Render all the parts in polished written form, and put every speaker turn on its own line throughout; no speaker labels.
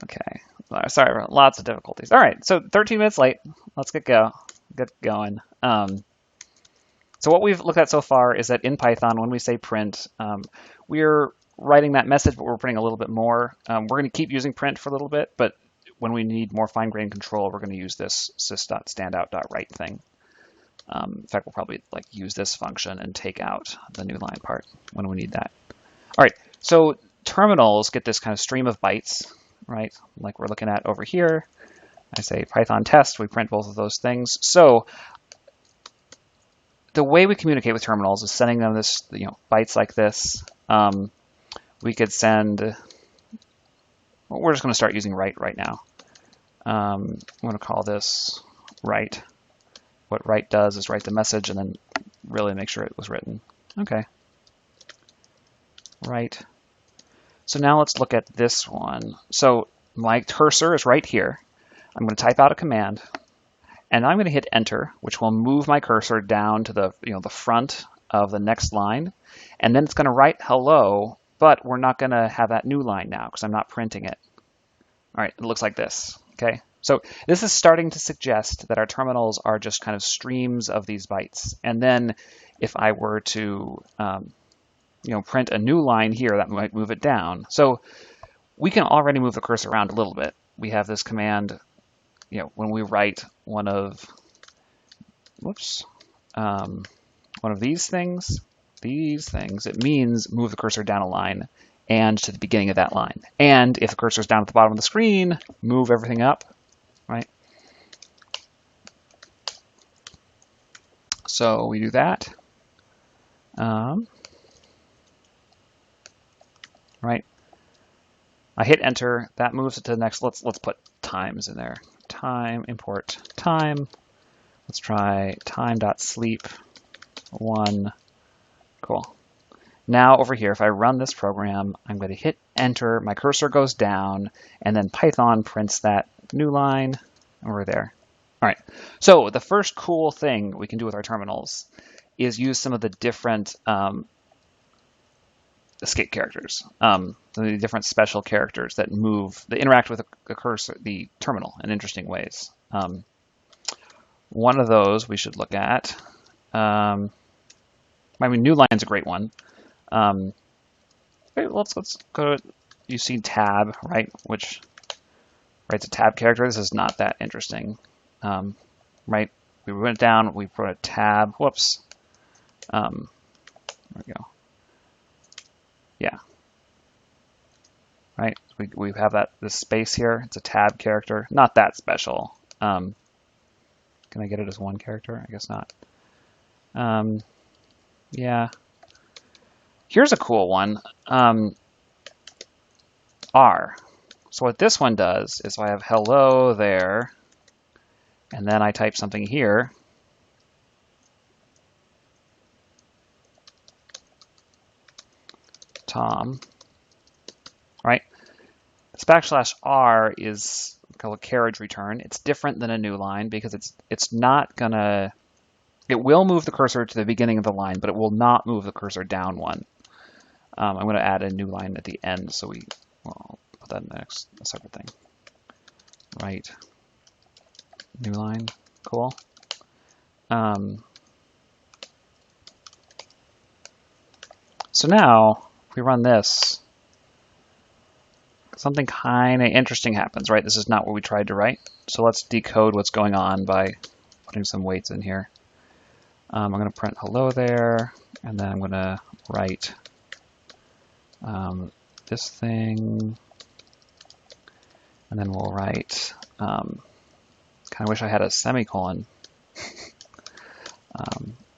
Okay. Sorry, lots of difficulties. All right, so 13 minutes late. Let's get going. So what we've looked at so far is that in Python, when we say print, we're writing that message, but we're printing a little bit more. We're going to keep using print for a little bit, but when we need more fine-grained control, we're going to use this sys.standout.write thing. In fact, we'll probably use this function and take out the new line part when we need that. All right, so terminals get this kind of stream of bytes, right? Like we're looking at over here. I say Python test, we print both of those things. So the way we communicate with terminals is sending them this, bytes like this. We could send, well, we're just going to start using write right now. I'm going to call this write. What write does is write the message and then really make sure it was written. Okay. Write. So now let's look at this one. So my cursor is right here. I'm going to type out a command, and I'm going to hit enter, which will move my cursor down to the the front of the next line, and then it's going to write hello, but we're not going to have that new line now because I'm not printing it. All right, it looks like this. Okay, so this is starting to suggest that our terminals are just kind of streams of these bytes, and then if I were to print a new line here, that might move it down. So we can already move the cursor around a little bit. We have this command, when we write one of these things, it means move the cursor down a line and to the beginning of that line. And if the cursor is down at the bottom of the screen, move everything up, right? So we do that. Right. I hit enter. That moves it to the next. Let's put times in there. Time, import time. Let's try time.sleep 1. Cool. Now over here, if I run this program, I'm going to hit enter. My cursor goes down, and then Python prints that new line over there. All right. So the first cool thing we can do with our terminals is use some of the different escape characters, the different special characters that interact with the cursor, the terminal, in interesting ways. One of those we should look at. New line's a great one. Let's go to, you see tab, right, which writes a tab character. This is not that interesting, right? We went down, we put a tab, whoops. There we go. Yeah. Right. We have this space here. It's a tab character. Not that special. Can I get it as one character? I guess not. Yeah. Here's a cool one. R. So what this one does is I have hello there, and then I type something here. Tom, right? This \r is called a carriage return. It's different than a new line because it's not gonna. It will move the cursor to the beginning of the line, but it will not move the cursor down one. I'm going to add a new line at the end, so I'll put that next, a separate thing. Right. New line. Cool. So now, if we run this, something kind of interesting happens, right? This is not what we tried to write. So let's decode what's going on by putting some weights in here. I'm going to print hello there, and then I'm going to write this thing, and then we'll write, kind of wish I had a semicolon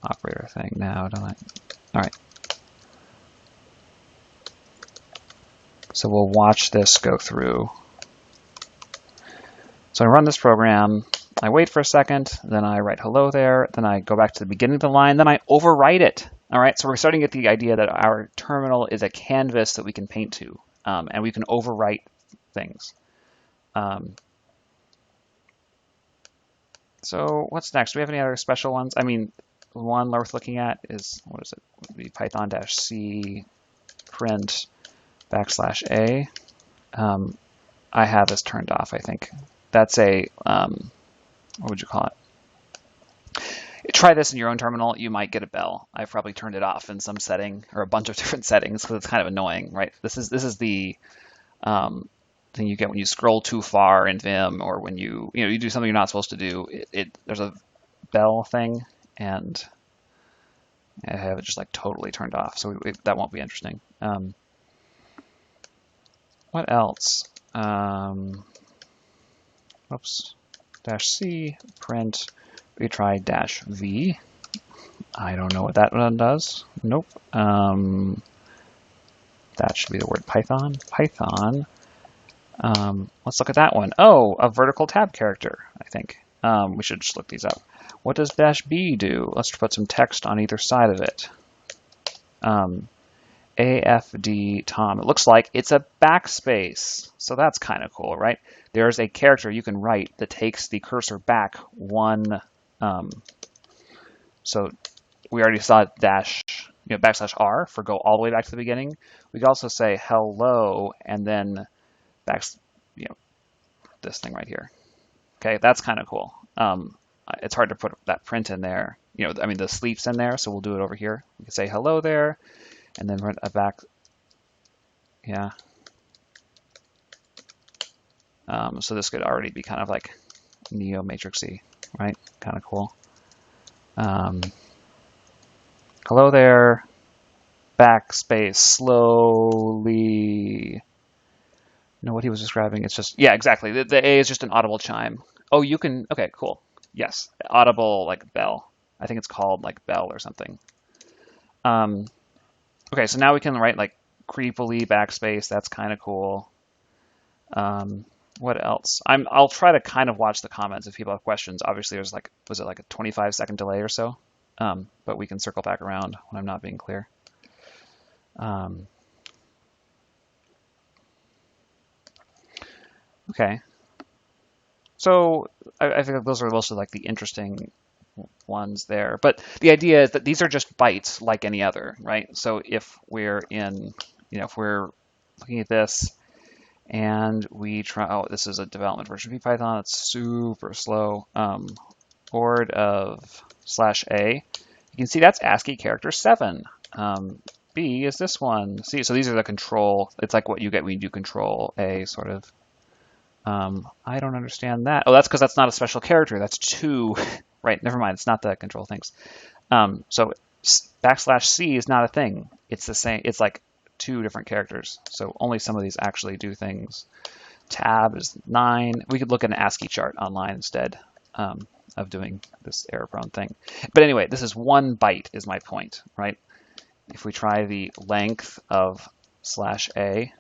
operator thing now, don't I? All right. So we'll watch this go through. So I run this program, I wait for a second, then I write hello there, then I go back to the beginning of the line, then I overwrite it. All right, so we're starting to get the idea that our terminal is a canvas that we can paint to, and we can overwrite things. So what's next? Do we have any other special ones? I mean, one worth looking at is, what is it? It would be Python-C print \A. I have this turned off, I think. That's a, what would you call it? Try this in your own terminal. You might get a bell. I've probably turned it off in some setting or a bunch of different settings because it's kind of annoying, right? This is the thing you get when you scroll too far in Vim, or when you do something you're not supposed to do. There's a bell thing, and I have it just like totally turned off, so that won't be interesting. What else? Oops. -C print. We try -v. I don't know what that one does. Nope. That should be the word Python. Python. Let's look at that one. Oh, a vertical tab character, I think. We should just look these up. What does -b do? Let's put some text on either side of it. AFD Tom. It looks like it's a backspace. So that's kind of cool, right? There's a character you can write that takes the cursor back one. So we already saw \R for go all the way back to the beginning. We could also say hello and then this thing right here. Okay, that's kind of cool. It's hard to put that print in there. I mean, the sleep's in there, so we'll do it over here. We can say hello there, and then print a back. Yeah. So this could already be kind of like neo matrixy, right? Kind of cool. Hello there, backspace, slowly. Know what he was describing? It's just, yeah, exactly. The A is just an audible chime. Oh, you can, okay, cool. Yes, audible like bell. I think it's called like bell or something. Okay, so now we can write like creepily backspace. That's kind of cool. What else? I'll try to kind of watch the comments if people have questions. Obviously, there's like, was it like a 25-second delay or so? But we can circle back around when I'm not being clear. Okay. So I think those are mostly like the interesting ones there. But the idea is that these are just bytes like any other, right? So if we're if we're looking at this and we try, oh, this is a development version of Python. It's super slow. Board of /A. You can see that's ASCII character 7. B is this one. See, so these are the control. It's like what you get when you do control A, sort of. I don't understand that. Oh, that's because that's not a special character. That's 2. Right, never mind. It's not the control things. So \C is not a thing. It's the same. It's like 2 different characters. So only some of these actually do things. Tab is 9. We could look at an ASCII chart online instead of doing this error-prone thing. But anyway, this is 1 byte is my point, right? If we try the length of /A,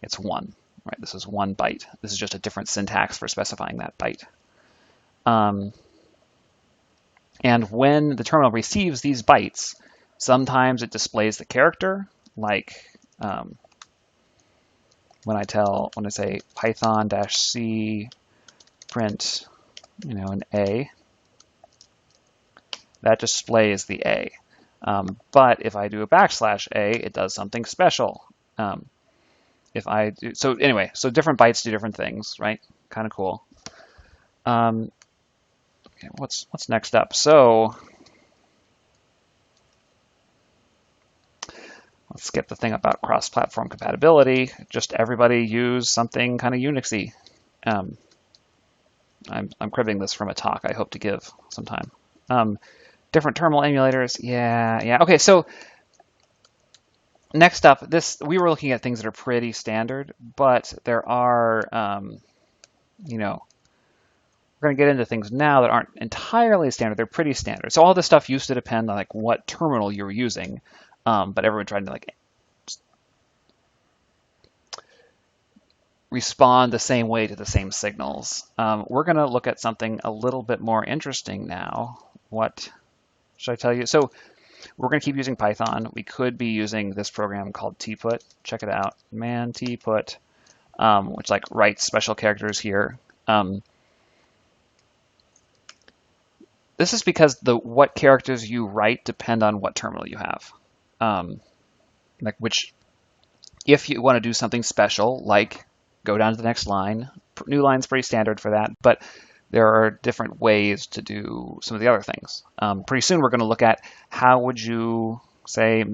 it's 1. Right, this is 1 byte. This is just a different syntax for specifying that byte. And when the terminal receives these bytes, sometimes it displays the character, like when I say Python -C print, an A, that displays the A. But if I do a \A, it does something special. If I do, so anyway, so different bytes do different things, right? Kind of cool. Okay, what's next up? So let's skip the thing about cross-platform compatibility. Just everybody use something kind of Unixy. I'm cribbing this from a talk I hope to give sometime. Different terminal emulators. Yeah. Okay, so next up, we were looking at things that are pretty standard, but there are, we're going to get into things now that aren't entirely standard. They're pretty standard. So all this stuff used to depend on like what terminal you were using, but everyone tried to like respond the same way to the same signals. We're going to look at something a little bit more interesting now. What should I tell you? So we're going to keep using Python. We could be using this program called tput. Check it out, man, tput, which like writes special characters here. This is because what characters you write depend on what terminal you have. If you want to do something special, like go down to the next line. New line's pretty standard for that, but there are different ways to do some of the other things. Pretty soon we're going to look at how would you, say,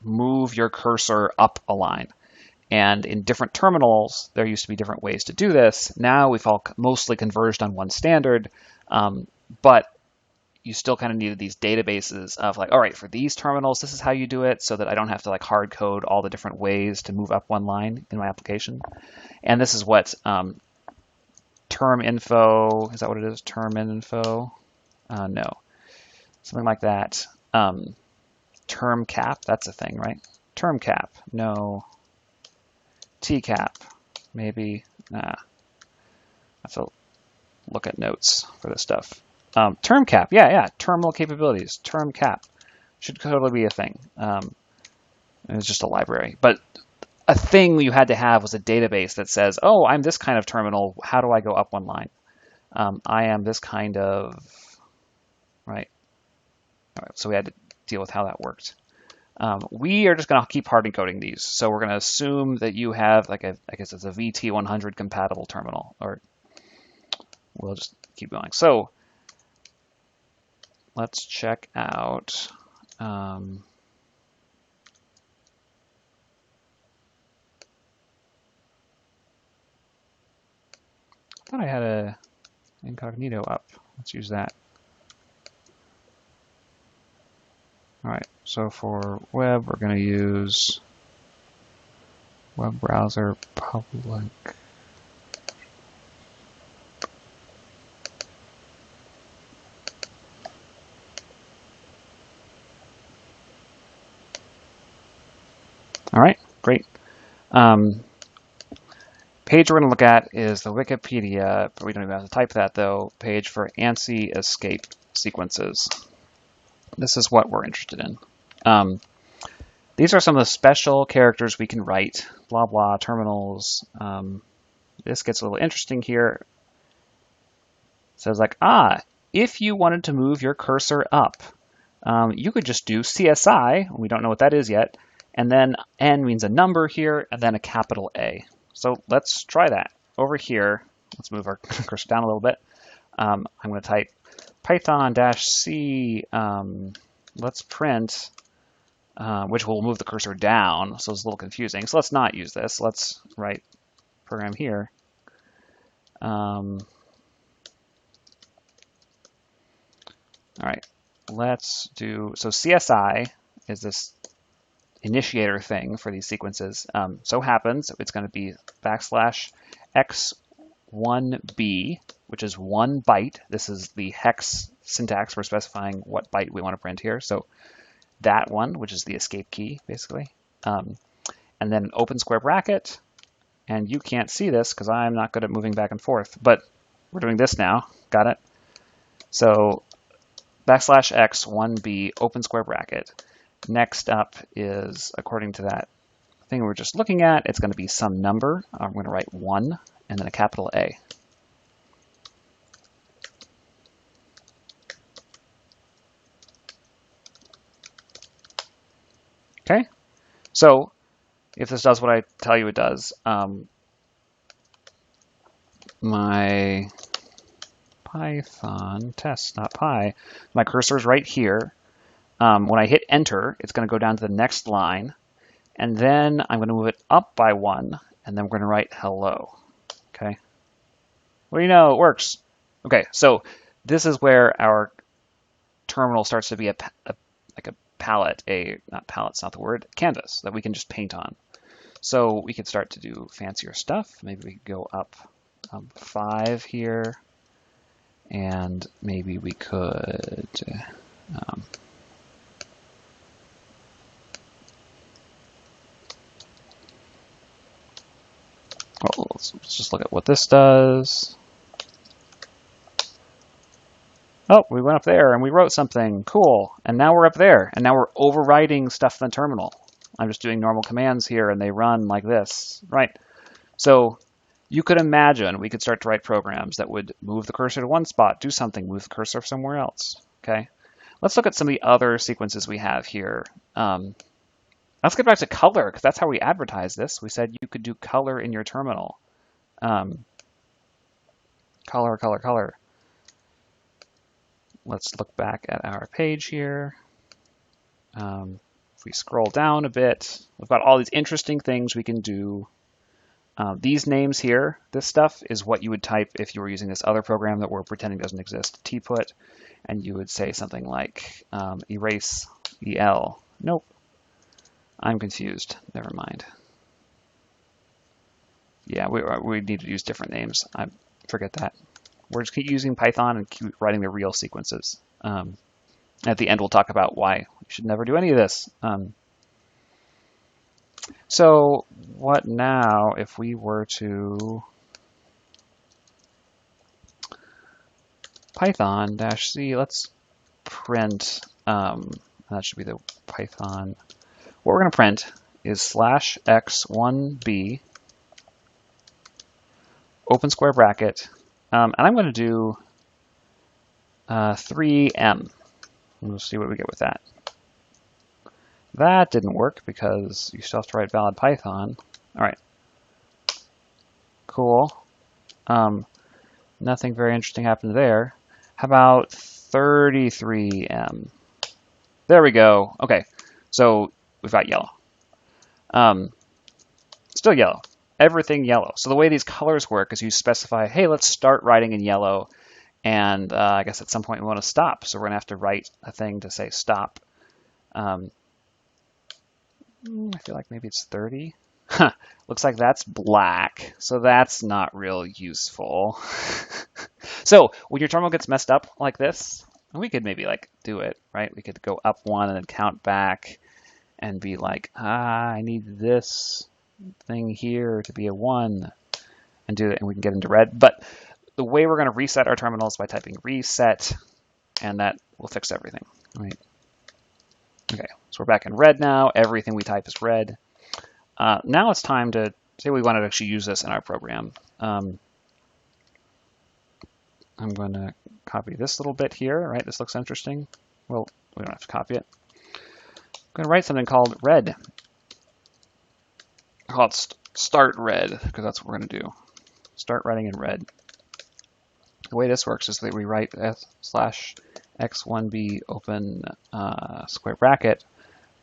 move your cursor up a line. And in different terminals, there used to be different ways to do this. Now we've all mostly converged on one standard, but you still kind of needed these databases of like, all right, for these terminals, this is how you do it so that I don't have to like hard code all the different ways to move up one line in my application. And this is what term info, is that what it is? Term info? No, something like that. Term cap, that's a thing, right? Term cap, no. TCAP, maybe. I have to look at notes for this stuff. Term cap, yeah, terminal capabilities, term cap should totally be a thing. It's just a library, but a thing you had to have was a database that says, oh, I'm this kind of terminal. How do I go up one line? I am this kind of, right? All right, so we had to deal with how that worked. We are just going to keep hard encoding these. So we're going to assume that you have like I guess it's a VT100 compatible terminal, or we'll just keep going. So let's check out. I thought I had a incognito up. Let's use that. All right, so for web, we're going to use web browser public. All right, great. Page we're going to look at is the Wikipedia, but we don't even have to type that though, page for ANSI escape sequences. This is what we're interested in. These are some of the special characters we can write, blah, blah, terminals. This gets a little interesting here. It says like, if you wanted to move your cursor up, you could just do CSI, we don't know what that is yet, and then N means a number here, and then a capital A. So let's try that. Over here, let's move our cursor down a little bit. I'm going to type Python-C, let's print, which will move the cursor down, so it's a little confusing. So let's not use this. Let's write program here. All right, let's do, so CSI is this initiator thing for these sequences. So happens it's going to be \x1b, which is 1 byte. This is the hex syntax. We're specifying what byte we want to print here. So that one, which is the escape key, basically. And then an open square bracket. And you can't see this because I'm not good at moving back and forth, but we're doing this now. Got it? So \x1b, open square bracket. Next up is, according to that thing we were just looking at, it's going to be some number. I'm going to write 1 and then a capital A. Okay, so if this does what I tell you it does, my Python test.py, my cursor is right here. When I hit enter, it's going to go down to the next line, and then I'm going to move it up by 1, and then we're going to write hello. Okay. Well, you know, it works. Okay, so this is where our terminal starts to be like a palette, not palette's not the word, canvas that we can just paint on. So we could start to do fancier stuff. Maybe we could go up 5 here, and maybe we could let's just look at what this does. Oh, we went up there and we wrote something. Cool. And now we're up there. And now we're overwriting stuff in the terminal. I'm just doing normal commands here and they run like this. Right. So you could imagine we could start to write programs that would move the cursor to one spot, do something, move the cursor somewhere else. Okay. Let's look at some of the other sequences we have here. Let's get back to color because that's how we advertise this. We said you could do color in your terminal. Color, color, color. Let's look back at our page here. If we scroll down a bit, we've got all these interesting things we can do. These names here, this stuff is what you would type if you were using this other program that we're pretending doesn't exist, tput, and you would say something like erase el. Nope, I'm confused. Never mind. Yeah, we need to use different names. I forget that. We're just keep using Python and keep writing the real sequences. At the end, we'll talk about why we should never do any of this. So what now if we were to Python-C, let's print, that should be the Python. What we're going to print is /x1b, open square bracket, and I'm going to do 3m. We'll see what we get with that. That didn't work because you still have to write valid Python. All right. Cool. Nothing very interesting happened there. How about 33m? There we go. Okay. So we've got yellow. Still yellow. Everything yellow. So the way these colors work is you specify, hey, let's start writing in yellow. And I guess at some point we want to stop. So we're going to have to write a thing to say stop. I feel like maybe it's 30. Huh. Looks like that's black, so that's not real useful. So when your terminal gets messed up like this, we could maybe like do it, right? We could go up one and then count back and be like, I need this thing here to be a 1 and do it, and we can get into red. But the way we're going to reset our terminal is by typing reset, and that will fix everything, right? Okay, so we're back in red now. Everything we type is red. Now it's time to say we wanted to actually use this in our program. I'm going to copy this little bit here, right? This looks interesting. Well, we don't have to copy it. I'm going to write something called red. I'll call it start red, because that's what we're going to do. Start writing in red. The way this works is that we write /x1b open square bracket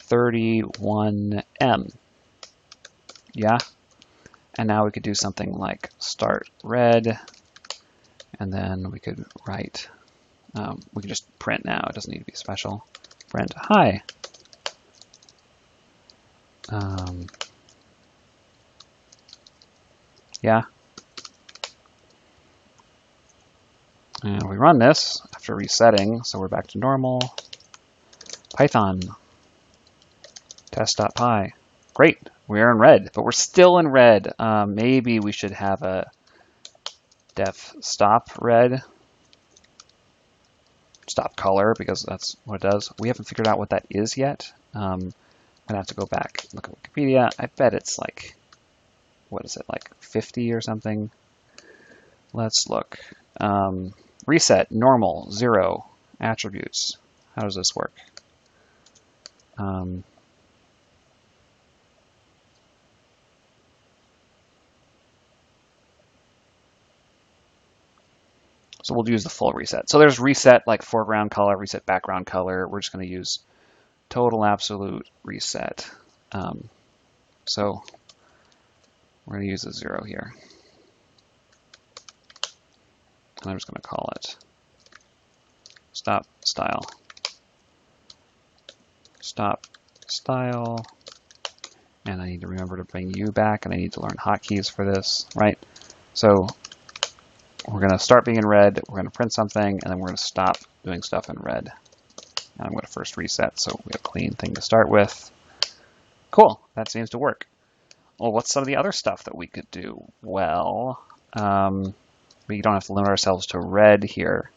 31m. Yeah? And now we could do something like start red, and then we could write, we could just print now, it doesn't need to be special. Print hi. Yeah. And we run this after resetting, so we're back to normal. Python test.py. Great, we're in red, but we're still in red. Maybe we should have a def stop red, stop color, because that's what it does. We haven't figured out what that is yet. I'm gonna have to go back and look at Wikipedia. I bet it's like, what is it, like 50 or something? Let's look. Reset, normal, 0, attributes. How does this work? So we'll use the full reset. So there's reset like foreground color, reset background color. We're just going to use total absolute reset. So we're going to use a 0 here. And I'm just going to call it stop style. Stop style. And I need to remember to bring you back, and I need to learn hotkeys for this, right? So we're going to start being in red, we're going to print something, and then we're going to stop doing stuff in red. And I'm going to first reset, so we have a clean thing to start with. Cool, that seems to work. Well, what's some of the other stuff that we could do? Well, we don't have to limit ourselves to red here.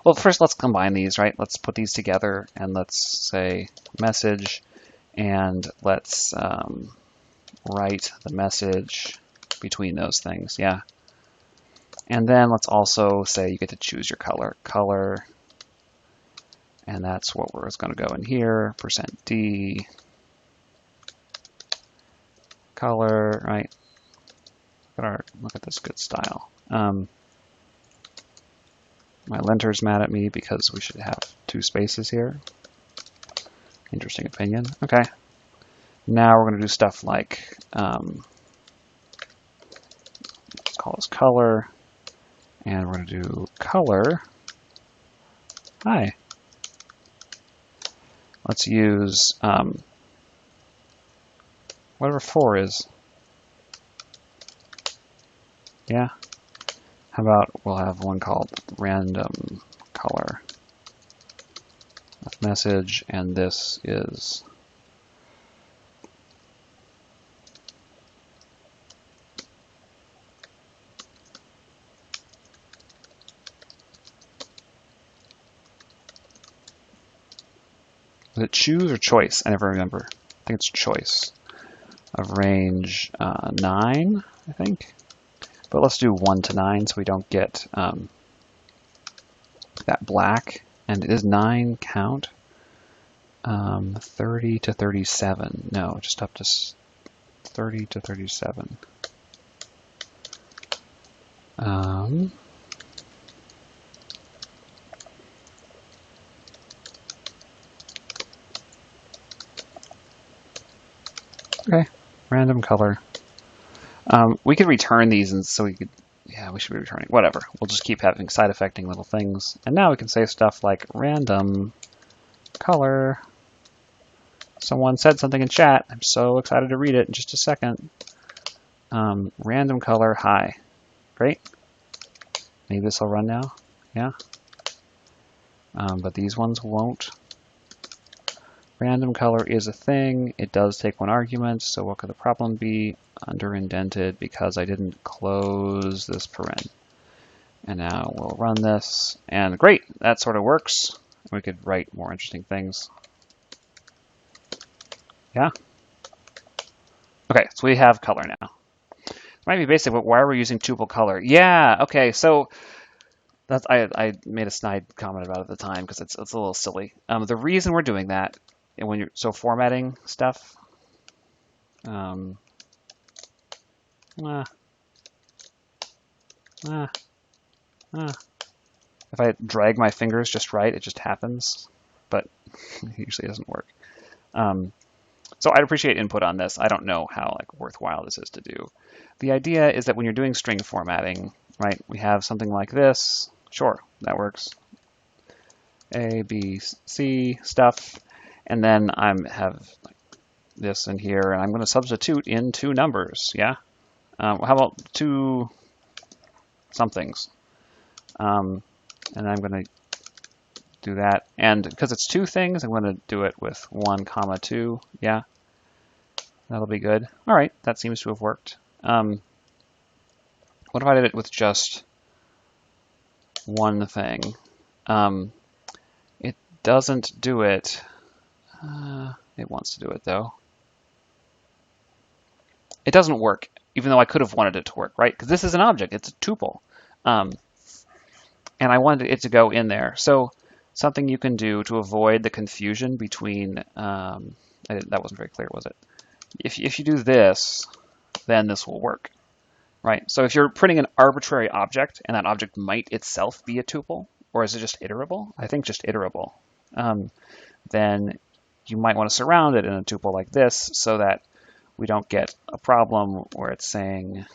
Well, first let's combine these, right? Let's put these together, and let's say message, and let's write the message between those things, yeah. And then let's also say you get to choose your color, and that's what we're going to go in here, %d, color, right? Look at this good style. My linter's mad at me because we should have 2 spaces here. Interesting opinion. Okay. Now we're going to do stuff like, let's call this color, and we're going to do color. Hi. Let's use whatever 4 is. Yeah. How about we'll have one called random color with message, and this is was it choose or choice? I never remember. I think it's choice of range 9, I think. But let's do 1 to 9 so we don't get that black. And is 9 count? 30 to 37. No, just up to 30 to 37. Okay, random color. We could return these, and so we could, yeah, we should be returning, whatever. We'll just keep having side effecting little things. And now we can say stuff like random color. Someone said something in chat. I'm so excited to read it in just a second. Random color, hi. Great. Maybe this will run now. Yeah. But these ones won't. Random color is a thing. It does take 1 argument, so what could the problem be? Under-indented because I didn't close this paren. And now we'll run this, and great, that sort of works. We could write more interesting things. Yeah? Okay, so we have color now. It might be basic, but why are we using tuple color? Yeah, okay, so that's, I made a snide comment about it at the time because it's a little silly. The reason we're doing that, and when you're formatting stuff, if I drag my fingers just right, it just happens, but it usually doesn't work. So I'd appreciate input on this. I don't know how worthwhile this is to do. The idea is that when you're doing string formatting, right, we have something like this. Sure, that works. A, B, C stuff, and then I have this in here, and I'm going to substitute in 2 numbers. Yeah. How about 2 somethings? And I'm going to do that. And because it's 2 things, I'm going to do it with 1, 2. Yeah, that'll be good. All right, that seems to have worked. What if I did it with just 1 thing? It doesn't do it. It wants to do it, though. It doesn't work, even though I could have wanted it to work, right? Because this is an object. It's a tuple. And I wanted it to go in there. So something you can do to avoid the confusion between, that wasn't very clear, was it? If you do this, then this will work, right? So if you're printing an arbitrary object, and that object might itself be a tuple, or is it just iterable? I think just iterable. Then you might want to surround it in a tuple like this so that we don't get a problem where it's saying,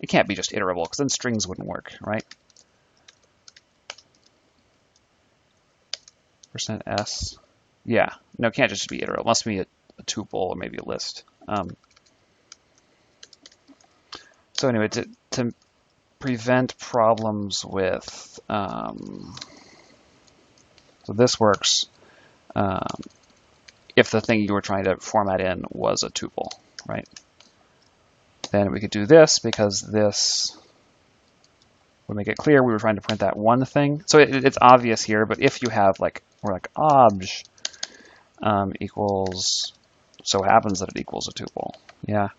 it can't be just iterable, because then strings wouldn't work, right? %s. Yeah, no, it can't just be iterable. It must be a tuple or maybe a list. So anyway, to prevent problems with, so this works if the thing you were trying to format in was a tuple, right? Then we could do this because this would make it clear we were trying to print that 1 thing. So it's obvious here, but if you have we're obj equals, so happens that it equals a tuple, yeah.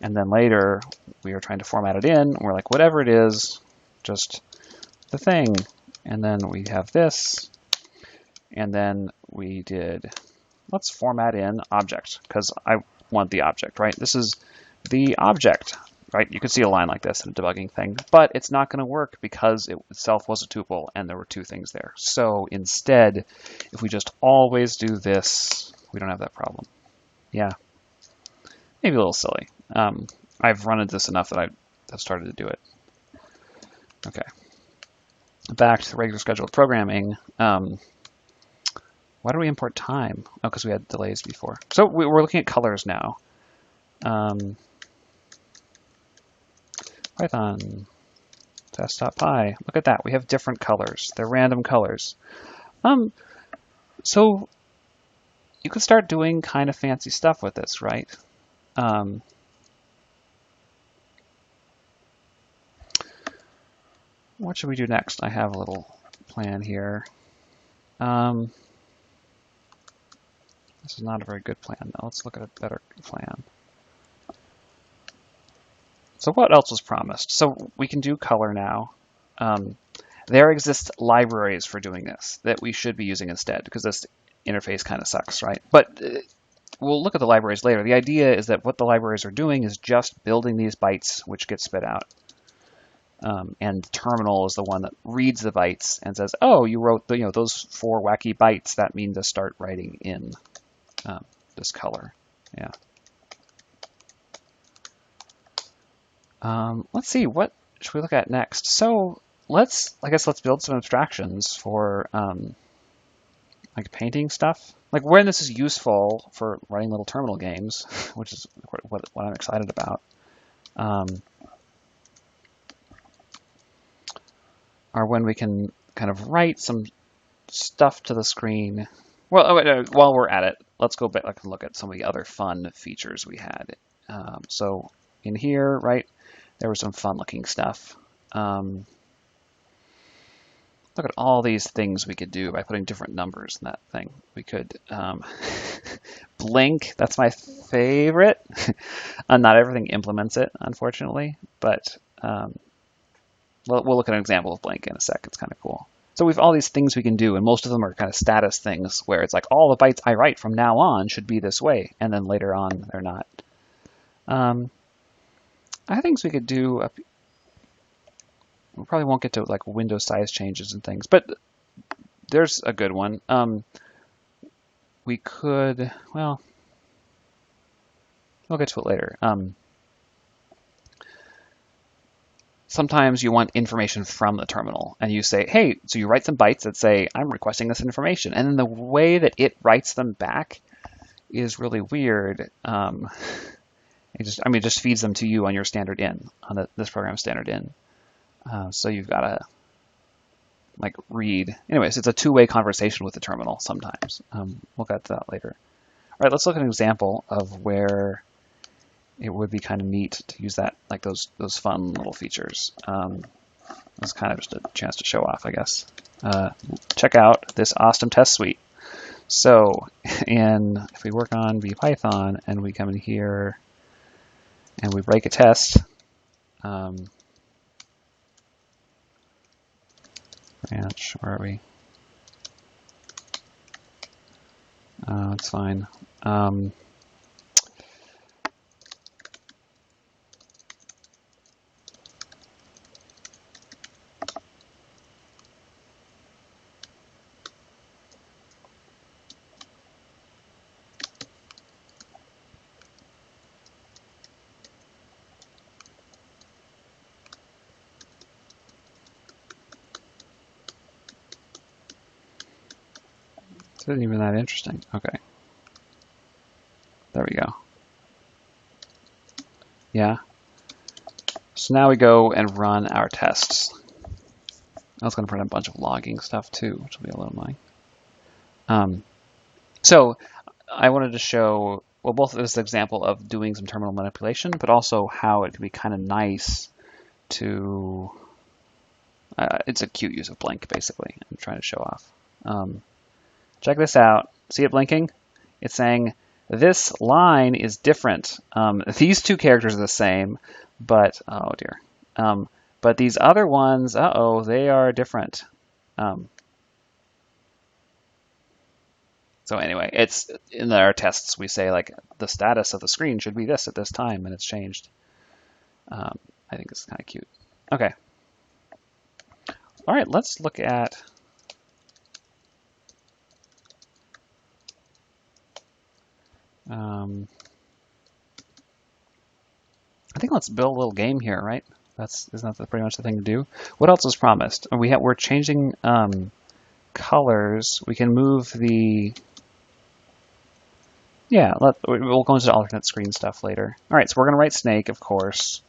And then later we are trying to format it in. We're like, whatever it is, just the thing. And then we have this. And then we did, let's format in object, because I want the object, right? This is the object, right? You could see a line like this in a debugging thing, but it's not going to work because it itself was a tuple and there were two things there. So instead, if we just always do this, we don't have that problem. Yeah, maybe a little silly. I've run into this enough that I've started to do it. Okay, back to the regular scheduled programming. Why do we import time? Oh, because we had delays before. So we're looking at colors now. Python test.py. Look at that. We have different colors. They're random colors. So you could start doing kind of fancy stuff with this, right? What should we do next? I have a little plan here. This is not a very good plan. Now let's look at a better plan. So what else was promised? So we can do color now. There exist libraries for doing this that we should be using instead, because this interface kind of sucks, right? But we'll look at the libraries later. The idea is that what the libraries are doing is just building these bytes, which get spit out. And terminal is the one that reads the bytes and says, "Oh, you wrote those 4 wacky bytes. That means to start writing in this color." Yeah. Let's see, what should we look at next? So I guess let's build some abstractions for like painting stuff. Like when this is useful for writing little terminal games, which is what I'm excited about. Or when we can kind of write some stuff to the screen. Well, while we're at it, let's go back and look at some of the other fun features we had. So in here, right, there was some fun-looking stuff. Look at all these things we could do by putting different numbers in that thing. We could blink. That's my favorite. Not everything implements it, unfortunately, but we'll look at an example of blink in a sec. It's kind of cool. So we have all these things we can do, and most of them are kind of status things where it's like all the bytes I write from now on should be this way, and then later on they're not. I think we could do. We probably won't get to like window size changes and things, but there's a good one. We could, well, we'll get to it later. Sometimes you want information from the terminal, and you say, "Hey," so you write some bytes that say, "I'm requesting this information," and then the way that it writes them back is really weird. It just feeds them to you on your standard in, on this program standard in. So you've got to like read. Anyways, it's a two-way conversation with the terminal sometimes. We'll get to that later. All right, let's look at an example of where it would be kind of neat to use that, like those fun little features. It's kind of just a chance to show off, I guess. Check out this awesome test suite. So, if we work on VPython and we come in here and we break a test, branch, where are we? It's fine. It isn't even that interesting. Okay. There we go. Yeah. So now we go and run our tests. I was going to print a bunch of logging stuff too, which will be a little annoying. So I wanted to show, well, both this example of doing some terminal manipulation, but also how it can be kind of nice to, it's a cute use of blink, basically. I'm trying to show off. Check this out. See it blinking? It's saying this line is different. These two characters are the same, but oh dear. But these other ones, they are different. So anyway, it's in our tests we say like the status of the screen should be this at this time, and it's changed. I think it's kind of cute. Okay. All right, let's look at I think let's build a little game here, right? Isn't that pretty much the thing to do? What else is promised? We're changing colors. We can move the we'll go into the alternate screen stuff later. All right, so we're gonna write snake, of course.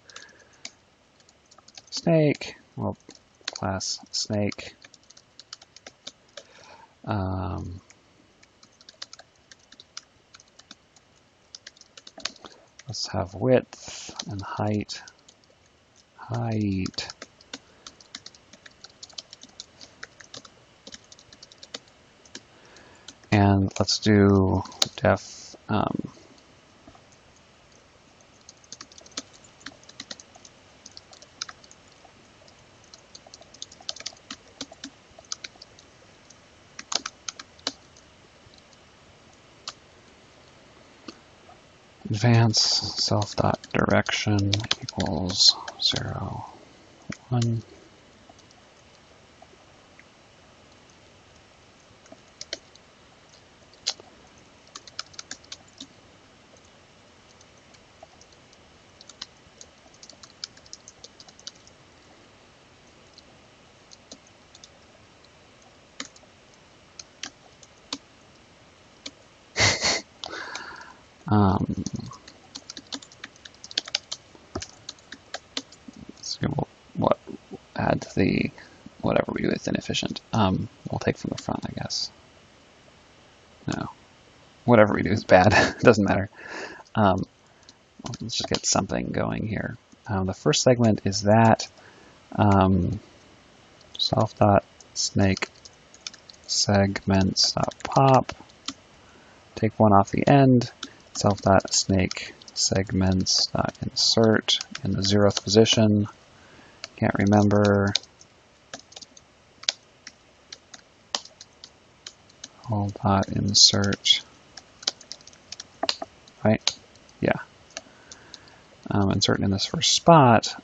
Snake. Well, class snake. Let's have width and height. Height. And let's do def. Advance self dot direction equals 0, 1. So what add the whatever we do is inefficient. We'll take from the front, I guess. No, whatever we do is bad. It doesn't matter. Let's just get something going here. The first segment is that self dot snake segments dot pop. Take one off the end. Self dot snake segments dot insert in the 0th position. Can't remember. All dot insert. Right? Yeah. Insert in this first spot.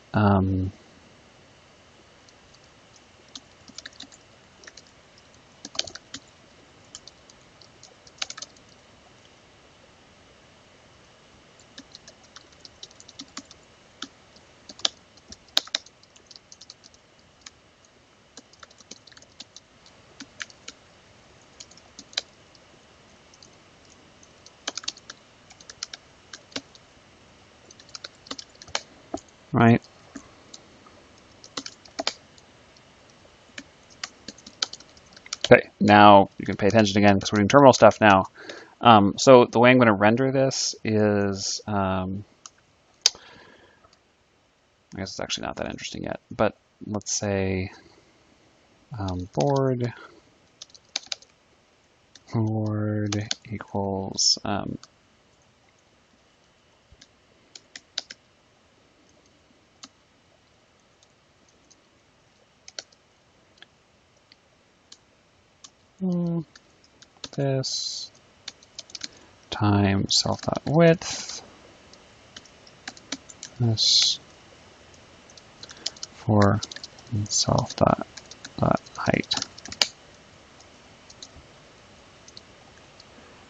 Right? Okay, now you can pay attention again because we're doing terminal stuff now. So the way I'm going to render this is, I guess it's actually not that interesting yet, but let's say board equals this times self dot width, this for self dot height.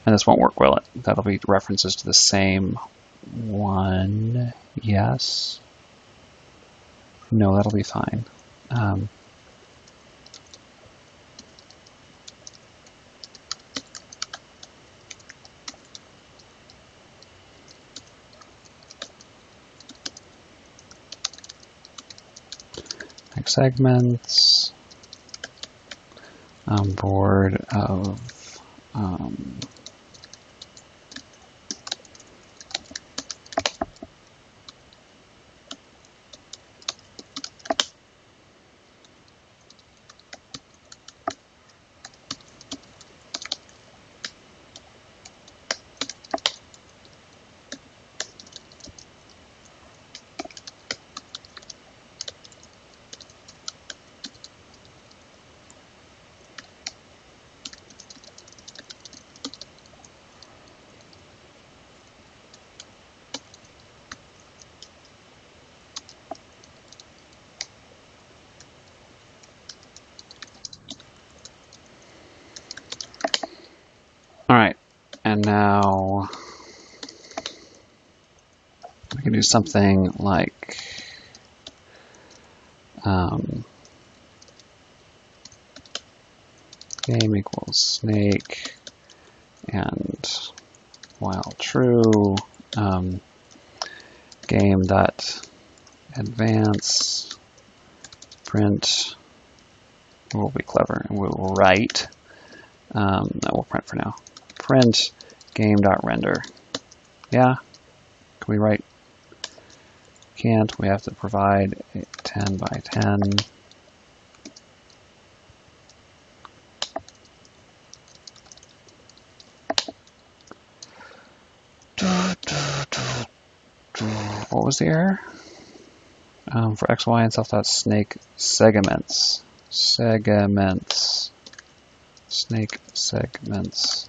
And this won't work, will it? That'll be references to the same one. Yes. No, that'll be fine. Segments, board of All right, and now we can do something like game equals snake, and while true, game dot advance print. We'll be clever and we'll write. No, we'll print for now. Print game dot render. Yeah. Can we write? Can't. We have to provide a 10 by 10. What was the error? For x, y, and self.snake segments. Segments. Snake segments.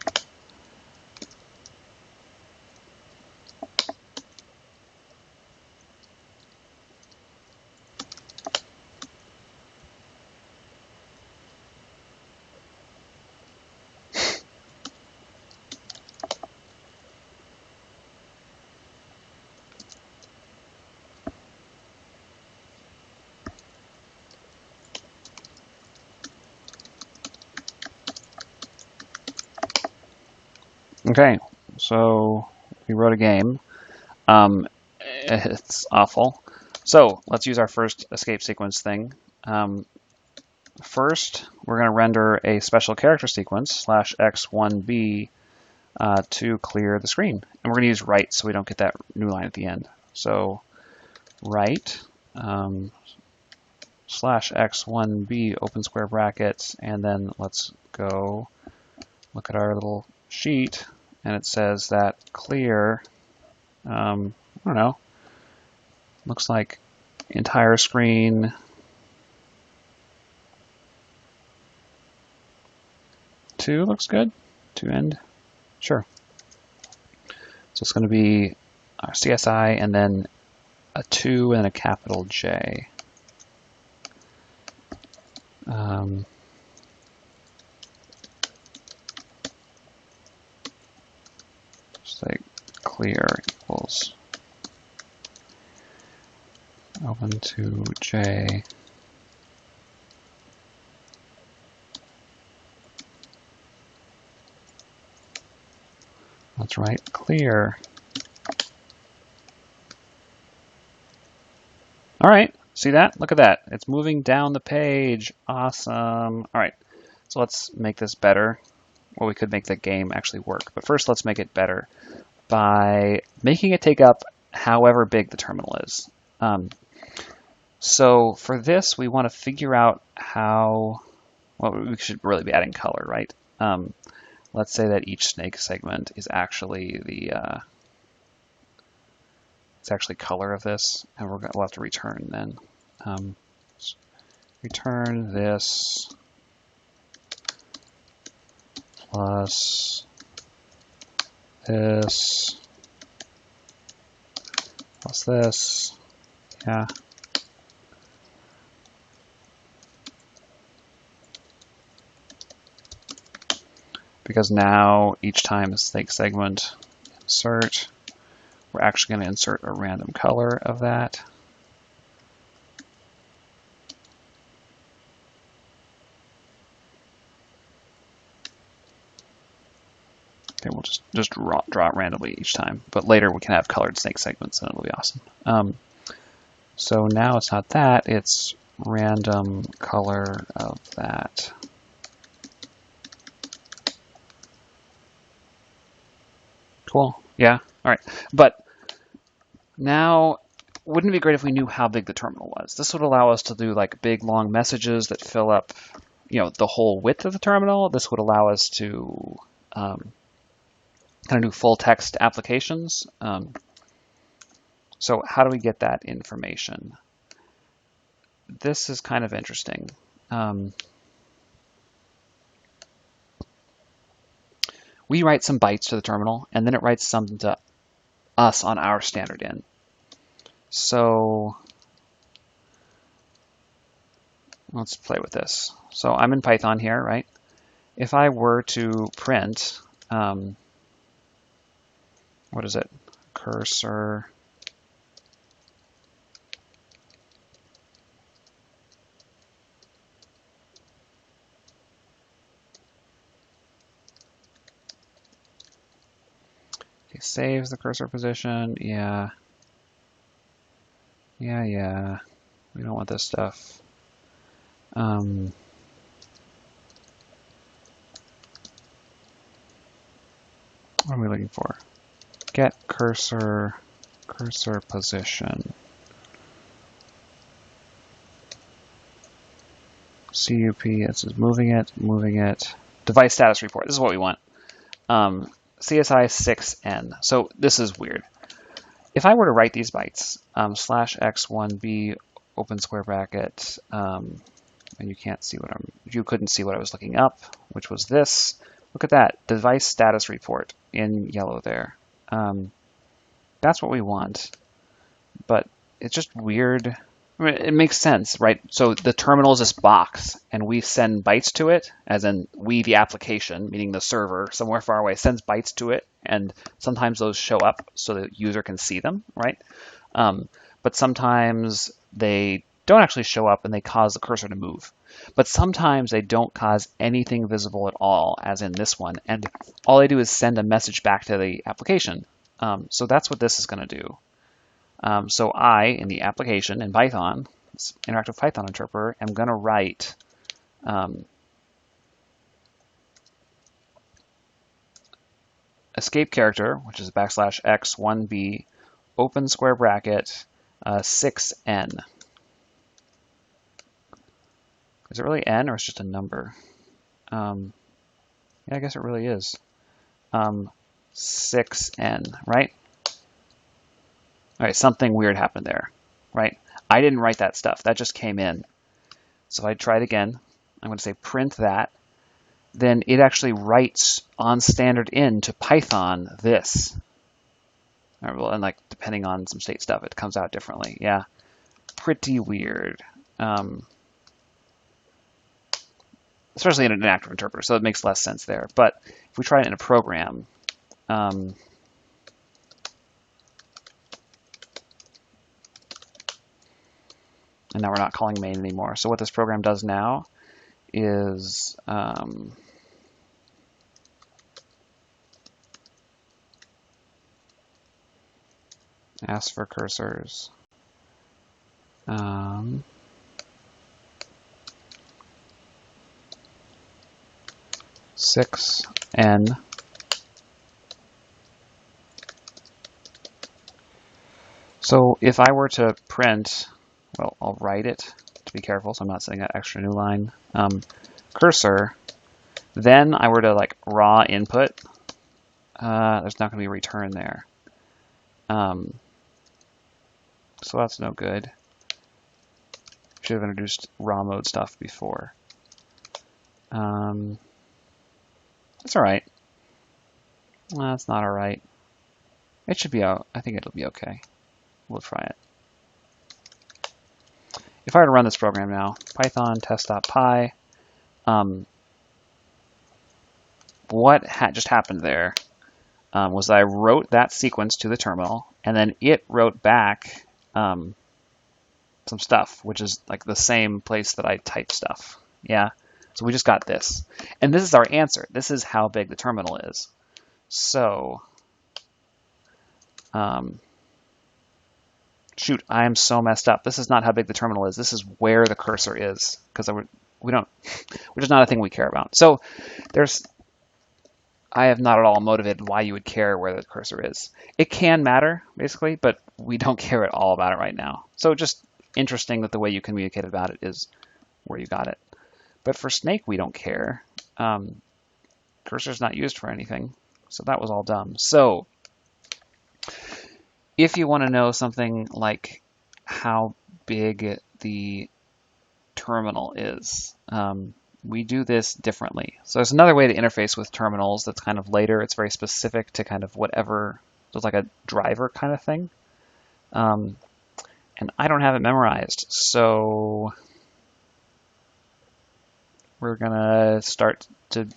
Okay, so we wrote a game. It's awful. So let's use our first escape sequence thing. First, we're going to render a special character sequence /x1b to clear the screen. And we're going to use write so we don't get that new line at the end. So write /x1b open square brackets, and then let's go look at our little sheet, and it says that clear, I don't know, looks like entire screen, two looks good, to end, sure. So it's going to be our CSI and then a 2 and a capital J. Say clear equals open to J. Let's write clear. All right, see that? Look at that. It's moving down the page. Awesome. All right, so let's make this better. Well, we could make the game actually work, but first let's make it better by making it take up however big the terminal is. So for this, we want to figure out how, well, we should really be adding color, right? Let's say that each snake segment is actually the, it's actually color of this, and we'll have to return then. Return this plus this plus this, yeah. Because now each time a snake segment insert, we're actually going to insert a random color of that. Okay, we'll just draw it randomly each time, but later we can have colored snake segments and it'll be awesome. So now it's not that, it's random color of that. Cool, yeah, all right. But now, wouldn't it be great if we knew how big the terminal was? This would allow us to do like big, long messages that fill up, you know, the whole width of the terminal. This would allow us to kind of do full text applications. So how do we get that information? This is kind of interesting. We write some bytes to the terminal, and then it writes something to us on our standard in. So let's play with this. So I'm in Python here, right? If I were to print what is it? Cursor. Okay, saves the cursor position. Yeah. Yeah. We don't want this stuff. What are we looking for? Get cursor position. CUP, it says moving it. Device status report, this is what we want. CSI 6N. So this is weird. If I were to write these bytes, /x1b open square bracket, and you can't see you couldn't see what I was looking up, which was this. Look at that, device status report in yellow there. That's what we want, but it's just weird. I mean, it makes sense, right? So the terminal is this box, and we send bytes to it, as in we, the application, meaning the server somewhere far away, sends bytes to it, and sometimes those show up so the user can see them, right? But sometimes they don't actually show up and they cause the cursor to move. But sometimes they don't cause anything visible at all, as in this one, and all they do is send a message back to the application. So that's what this is going to do. So I, in the application in Python, this interactive Python interpreter, am going to write escape character, which is \x1b open square bracket 6n. Is it really n or it's just a number? Yeah, I guess it really is. 6n, right? All right, something weird happened there, right? I didn't write that stuff. That just came in. So I try it again. I'm going to say print that. Then it actually writes on standard in to Python this. All right, well, and like depending on some state stuff, it comes out differently. Yeah, pretty weird. Especially in an active interpreter, so it makes less sense there. But if we try it in a program, and now we're not calling main anymore. So what this program does now is ask for cursors. 6n. So if I were to print, well, I'll write it to be careful, so I'm not setting that extra new line. Cursor, then I were to like raw input, there's not going to be a return there. So that's no good. Should have introduced raw mode stuff before. It's all right. That's not all right. It should be out. I think it'll be okay. We'll try it. If I were to run this program now, Python test.py, what just happened there was I wrote that sequence to the terminal, and then it wrote back some stuff, which is like the same place that I type stuff. Yeah. So we just got this. And this is our answer. This is how big the terminal is. So, shoot, I am so messed up. This is not how big the terminal is. This is where the cursor is, because which is not a thing we care about. So I have not at all motivated why you would care where the cursor is. It can matter, basically, but we don't care at all about it right now. So just interesting that the way you communicate about it is where you got it. But for Snake, we don't care. Cursor's not used for anything, so that was all dumb. So if you want to know something like how big the terminal is, we do this differently. So there's another way to interface with terminals that's kind of later. It's very specific to kind of whatever, so it's like a driver kind of thing. And I don't have it memorized, so we're gonna start to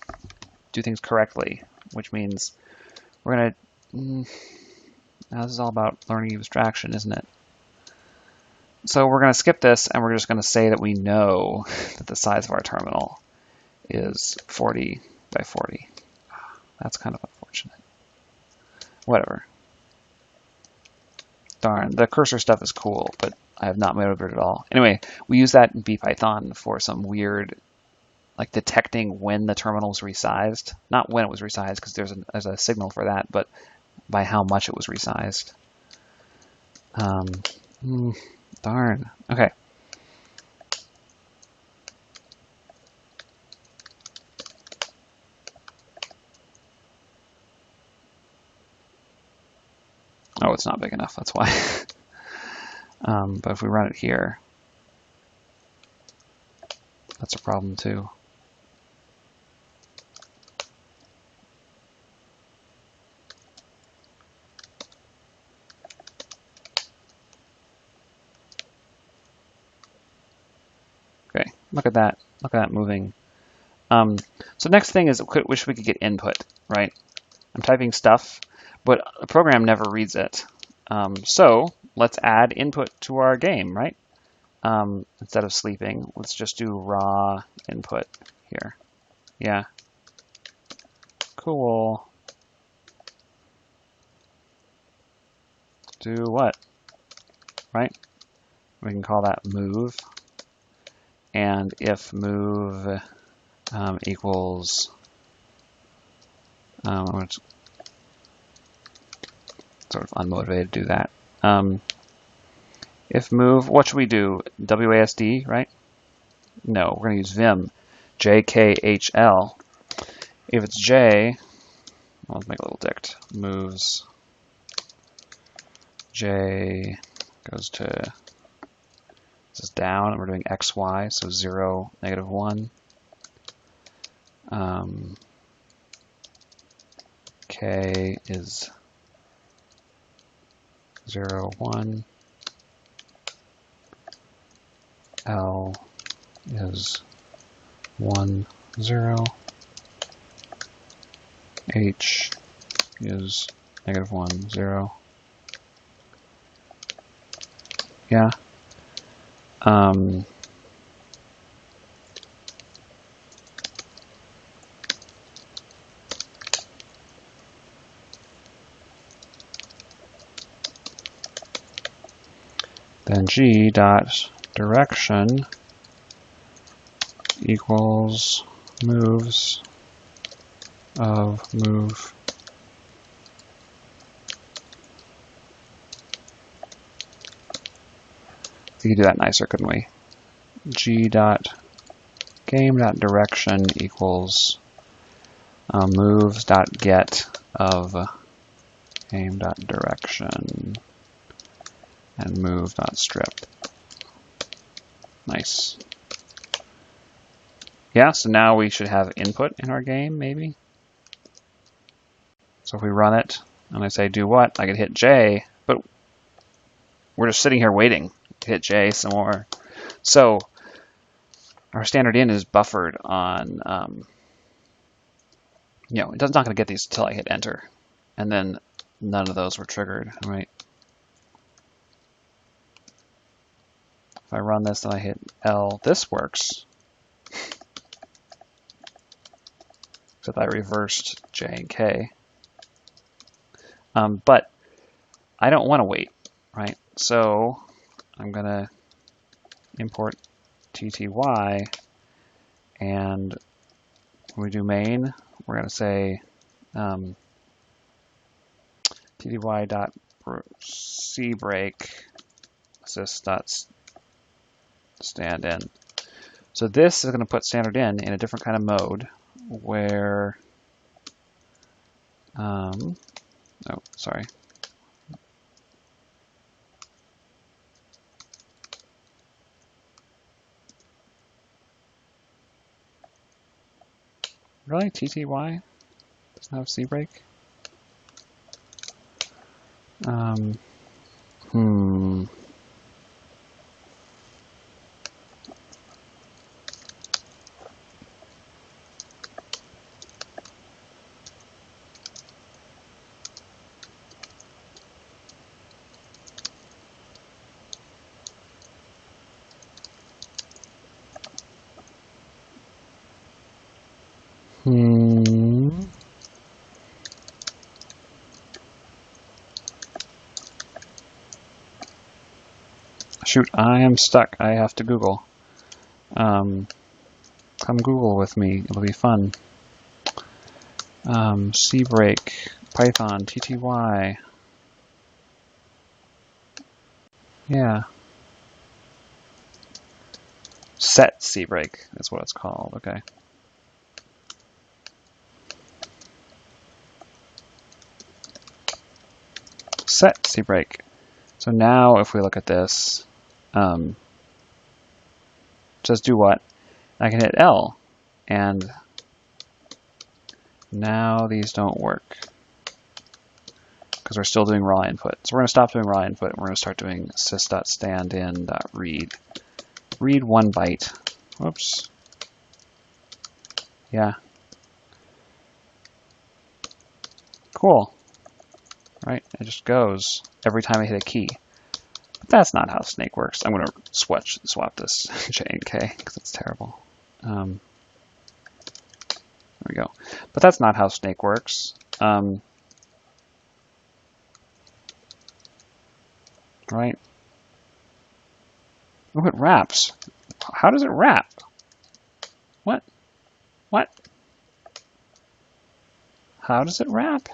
do things correctly. which means we're going to... Now this is all about learning abstraction, isn't it? So we're going to skip this, and we're just going to say that we know that the size of our terminal is 40 by 40. That's kind of unfortunate. Whatever. Darn, the cursor stuff is cool, but I have not motivated it at all. Anyway, we use that in BPython for some weird, like detecting when the terminal was resized. Not when it was resized, because there's a signal for that, but by how much it was resized. Darn. Okay. Oh, it's not big enough, that's why. But if we run it here, that's a problem too. Okay, look at that. Look at that moving. So next thing is, wish we could get input, right? I'm typing stuff, but the program never reads it. So let's add input to our game, right? Instead of sleeping, let's just do raw input here. Yeah. Cool. Do what? Right? We can call that move. And if move equals, it's sort of unmotivated to do that. If move, what should we do? WASD, right? No, we're going to use vim, JKHL. If it's J, well, let's make a little dict. Moves J goes to, this is down, and we're doing XY, so 0, -1. K is 0, 1. L is 1, 0. H is -1, 0. Yeah. Then G dot direction equals moves of move. We could do that nicer, couldn't we? G dot game dot direction equals moves dot get of game dot direction and move dot strip. Nice. Yeah, so now we should have input in our game, maybe. So if we run it and I say do what, I could hit J, but we're just sitting here waiting to hit J some more. So our standard in is buffered on, it's not going to get these until I hit enter. And then none of those were triggered, right? If I run this and I hit L, this works. Except I reversed J and K. But I don't want to wait, right? So I'm going to import TTY, and when we do main, we're going to say TTY.cBreak assist.stand in. So this is going to put standard in a different kind of mode where, oh, sorry. Really? TTY doesn't have cBreak? Shoot, I am stuck. I have to Google. Come Google with me. It'll be fun. C break, Python, TTY. Yeah. Set C break is what it's called. Okay. Set C break. So now if we look at this, just do what? I can hit L, and now these don't work because we're still doing raw input. So we're going to stop doing raw input and we're going to start doing sys.standin.read. Read 1 byte. Whoops. Yeah. Cool. Right? It just goes every time I hit a key. But that's not how Snake works. I'm going to swap this J and K because it's terrible. There we go. But that's not how Snake works. Right? Oh, it wraps. How does it wrap? What? What? How does it wrap?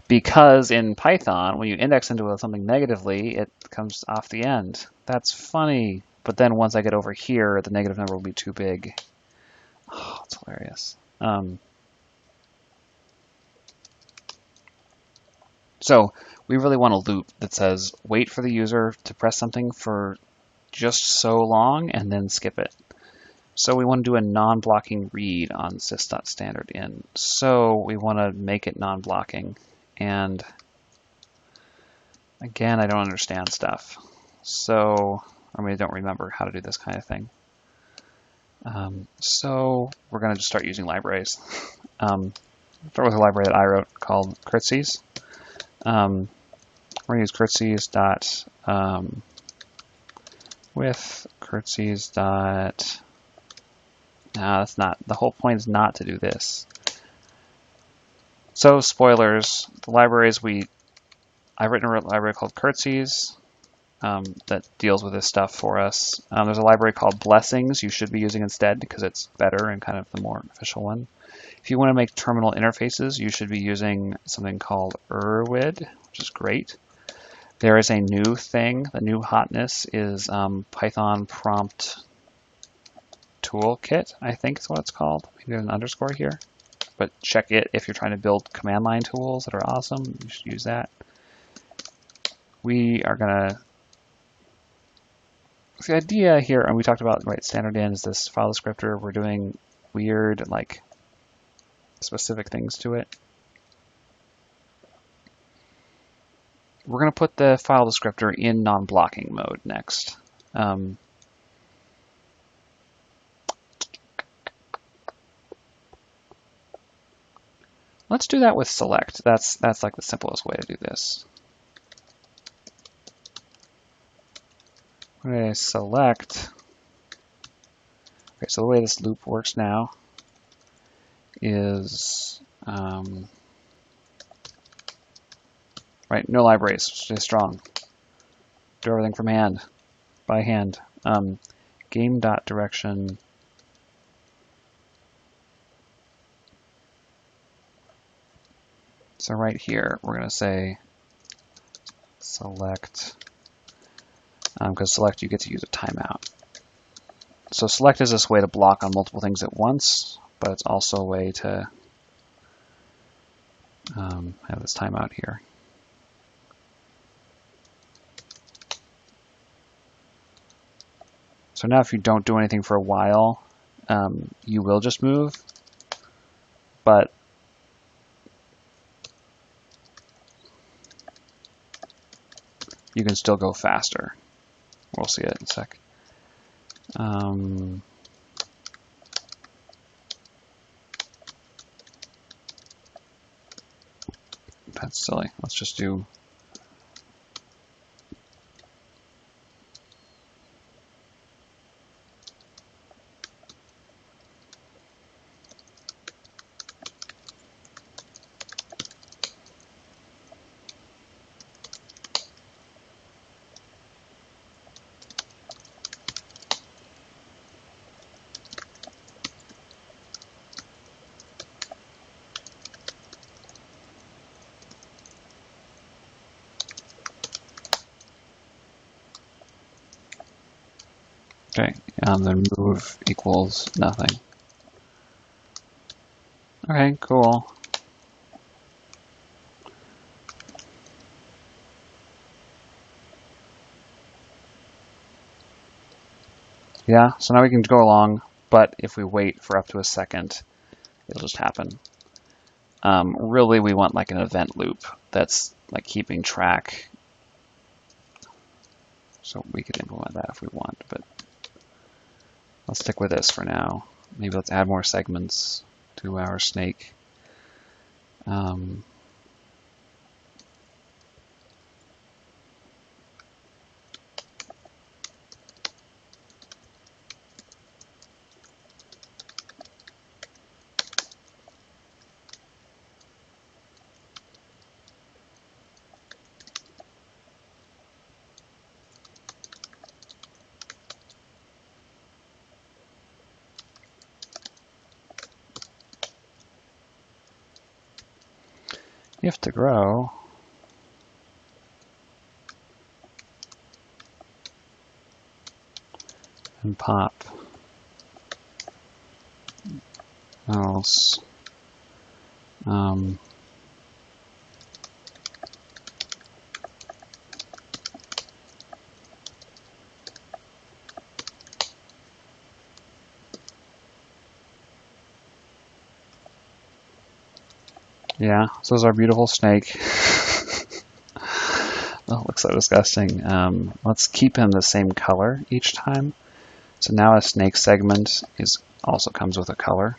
Because in Python, when you index into something negatively, it comes off the end. That's funny. But then once I get over here, the negative number will be too big. Oh, it's hilarious. So we really want a loop that says wait for the user to press something for just so long and then skip it. So we want to do a non-blocking read on sys.standardin. So we want to make it non-blocking. And again, I don't understand stuff. So, I don't remember how to do this kind of thing. So we're going to just start using libraries. Start with a library that I wrote called curtsies. We're going to use curtsies dot with curtsies dot. No, that's not. The whole point is not to do this. So spoilers. The libraries I've written a library called curtsies that deals with this stuff for us. There's a library called blessings you should be using instead because it's better and kind of the more official one. If you want to make terminal interfaces, you should be using something called Erwid, which is great. There is a new thing. The new hotness is Python prompt toolkit, I think is what it's called. Maybe there's an underscore here. But check it if you're trying to build command line tools that are awesome. You should use that. We are going to... The idea here, and we talked about, right, standardin is this file descriptor. We're doing weird, like, specific things to it. We're going to put the file descriptor in non-blocking mode next. Let's do that with select. That's like the simplest way to do this. Okay, select. Okay, so the way this loop works now is right, no libraries, stay strong. Do everything from hand, by hand. Game.direction. So right here, we're going to say select, because select you get to use a timeout. So select is this way to block on multiple things at once, but it's also a way to have this timeout here. So now if you don't do anything for a while, you will just move, but you can still go faster. We'll see it in a sec. That's silly. Let's just do Okay, then move equals nothing. Okay, cool. Yeah, so now we can go along, but if we wait for up to a second, it'll just happen. Really, we want like an event loop that's like keeping track. So we could implement that if we want, but let's stick with this for now. Maybe let's add more segments to our snake. If to grow, and pop, else, yeah, so is our beautiful snake. Oh, it looks so disgusting. Let's keep him the same color each time. So now a snake segment also comes with a color.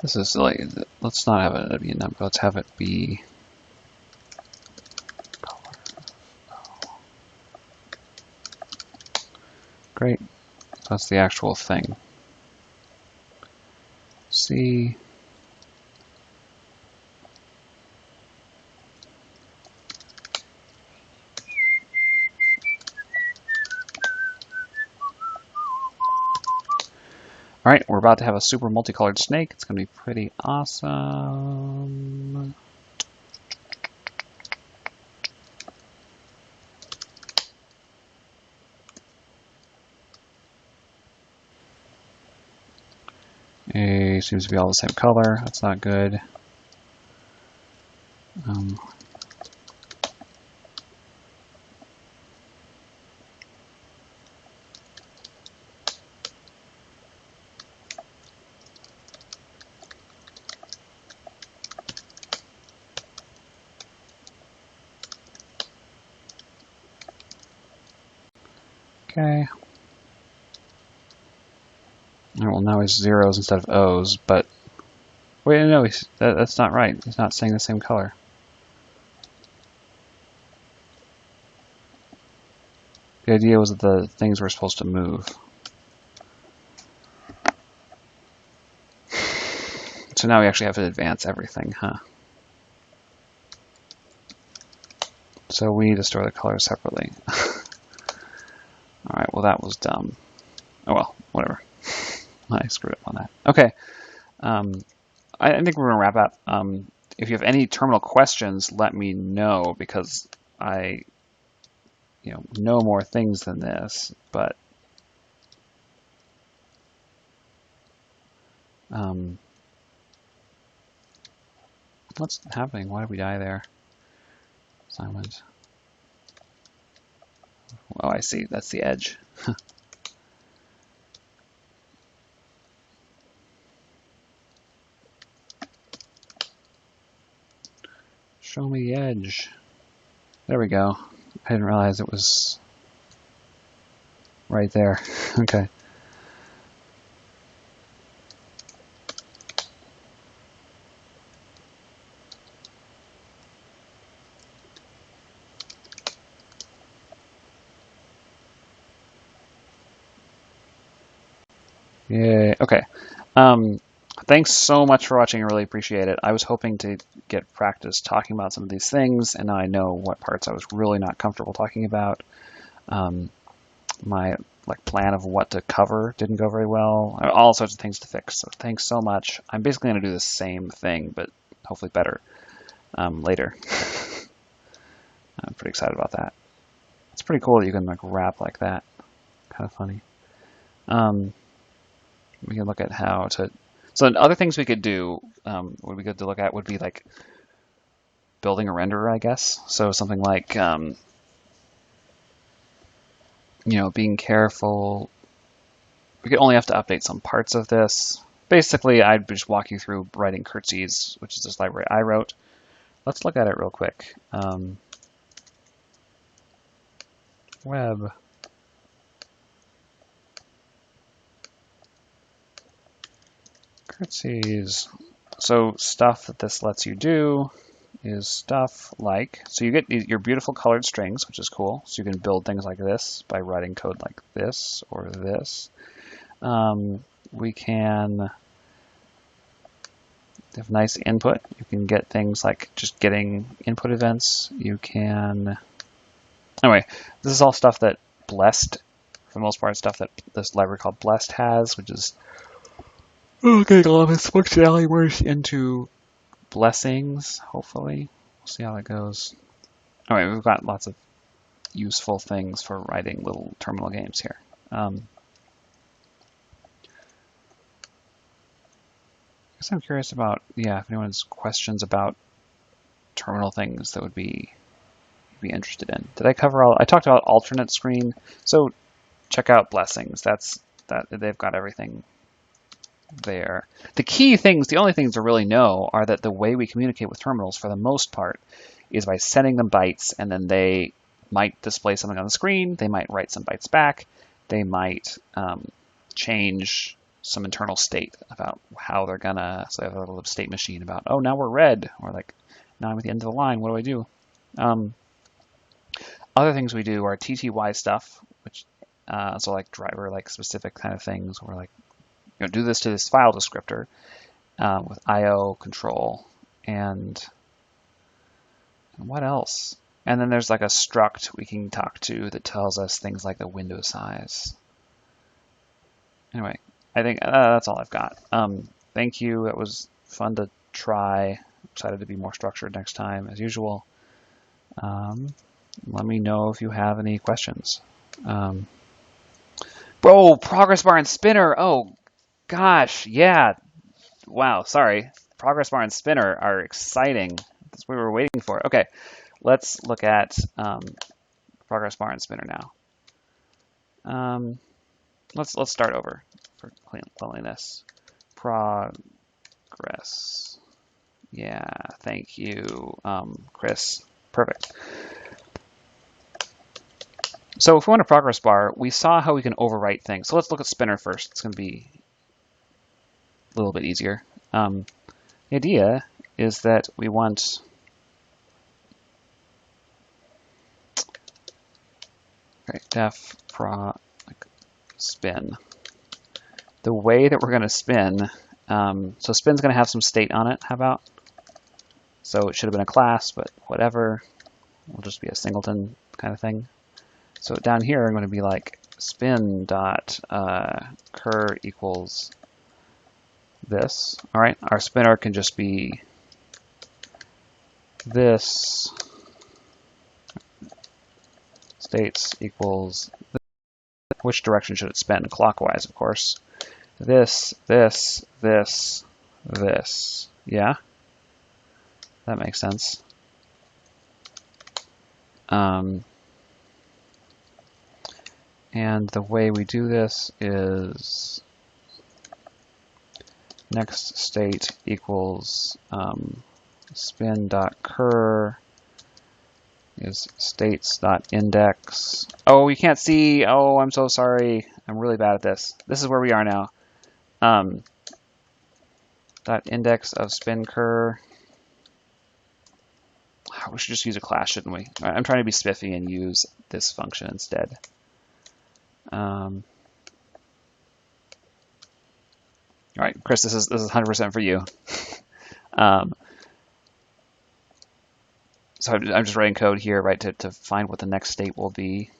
This is like, let's not have it be a number, let's have it be color. Great, that's the actual thing. C. All right, we're about to have a super multicolored snake. It's going to be pretty awesome. A seems to be all the same color. That's not good. Okay. Well, now it's zeros instead of O's, but wait, no, that's not right. He's not saying the same color. The idea was that the things were supposed to move. So now we actually have to advance everything, huh? So we need to store the colors separately. All right, well, that was dumb. Oh, well, whatever. I screwed up on that. Okay. I think we're going to wrap up. If you have any terminal questions, let me know, because I know more things than this, but what's happening? Why did we die there? Assignment. Oh, I see. That's the edge. Show me the edge. There we go. I didn't realize it was right there. Okay. Yay. Okay. Thanks so much for watching. I really appreciate it. I was hoping to get practice talking about some of these things, and now I know what parts I was really not comfortable talking about. My plan of what to cover didn't go very well. All sorts of things to fix. So thanks so much. I'm basically going to do the same thing, but hopefully better later. I'm pretty excited about that. It's pretty cool that you can wrap like that. Kind of funny. We can look at how to. So other things we could do would be good to look at would be building a renderer, I guess. So something like being careful. We could only have to update some parts of this. Basically, I'd just walk you through writing curtsies, which is this library I wrote. Let's look at it real quick. Web. Curtsies. So stuff that this lets you do is stuff like, so you get your beautiful colored strings, which is cool. So you can build things like this by writing code like this or this. We can have nice input. You can get things like just getting input events. You can, anyway, this is all stuff that Blessed, for the most part, stuff that this library called Blessed has, which is getting a lot of its functionality merged into blessings, hopefully. We'll see how that goes. Anyway, we've got lots of useful things for writing little terminal games here. I guess I'm curious about, if anyone's questions about terminal things that would be interested in. Did I cover all? I talked about alternate screen, so check out blessings. They've got everything there. The key things, the only things to really know are that the way we communicate with terminals for the most part is by sending them bytes, and then they might display something on the screen, they might write some bytes back, they might change some internal state about how they're gonna, so they have a little state machine about, oh, now we're red, or now I'm at the end of the line, what do I do? Other things we do are TTY stuff, which so driver specific kind of things, or do this to this file descriptor with IO control, and what else? And then there's a struct we can talk to that tells us things like the window size. Anyway, I think that's all I've got. Thank you. It was fun to try. Excited to be more structured next time, as usual. Let me know if you have any questions. Bro, progress bar and spinner. Oh, gosh, yeah. Wow, sorry. Progress bar and spinner are exciting. That's what we were waiting for. Okay, let's look at progress bar and spinner now. Let's start over for cleanliness. Progress. Yeah, thank you, Chris. Perfect. So if we want a progress bar, we saw how we can overwrite things. So let's look at spinner first. It's going to be a little bit easier. The idea is that we want def pro spin. The way that we're going to spin, so spin's going to have some state on it. How about? So it should have been a class, but whatever. It'll just be a singleton kind of thing. So down here, I'm going to be spin dot cur equals this. All right, our spinner can just be this. States equals this. Which direction should it spin? Clockwise, of course. This, this, this, this. Yeah, that makes sense. And the way we do this is next state equals spin.cur is states.index. Oh, you can't see. Oh, I'm so sorry. I'm really bad at this. This is where we are now. Dot index of spin.cur. We should just use a class, shouldn't we? I'm trying to be spiffy and use this function instead. All right, Chris, this is 100% for you. Um, so I'm just writing code here, right, to find what the next state will be.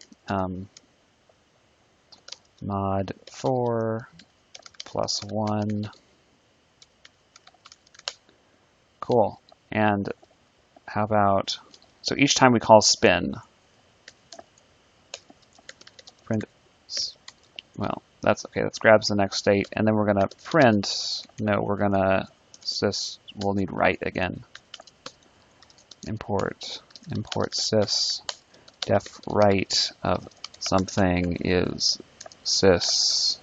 Mod 4 plus 1. Cool. And how about, so each time we call spin, print, well, that's okay, that grabs the next state, and then we're going to print, no, we're going to sys, we'll need write again. Import sys def write of something is sys.stand.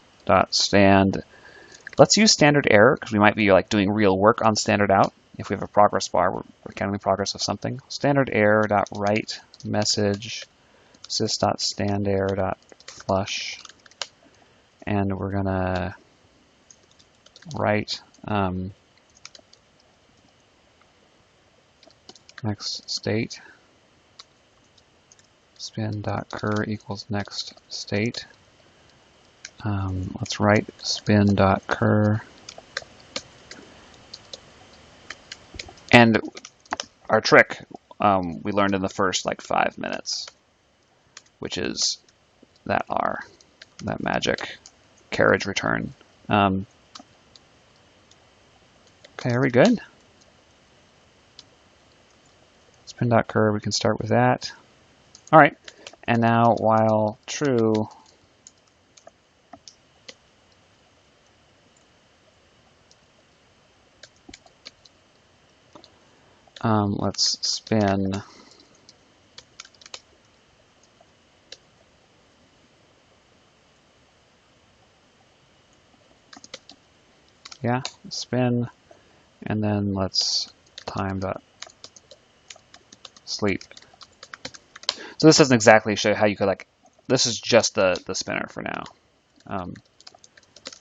Let's use standard error because we might be like doing real work on standard out. If we have a progress bar, we're counting the progress of something. Standard error dot write message sys.stand error dot flush, and we're gonna write next state. Spin.cur equals next state. Let's write spin.cur. And our trick we learned in the first like 5 minutes, which is that magic carriage return. Okay, are we good? Spin.cur, we can start with that. All right, and now while true, let's spin spin, and then let's time dot sleep. So this doesn't exactly show how you could like, this is just the spinner for now.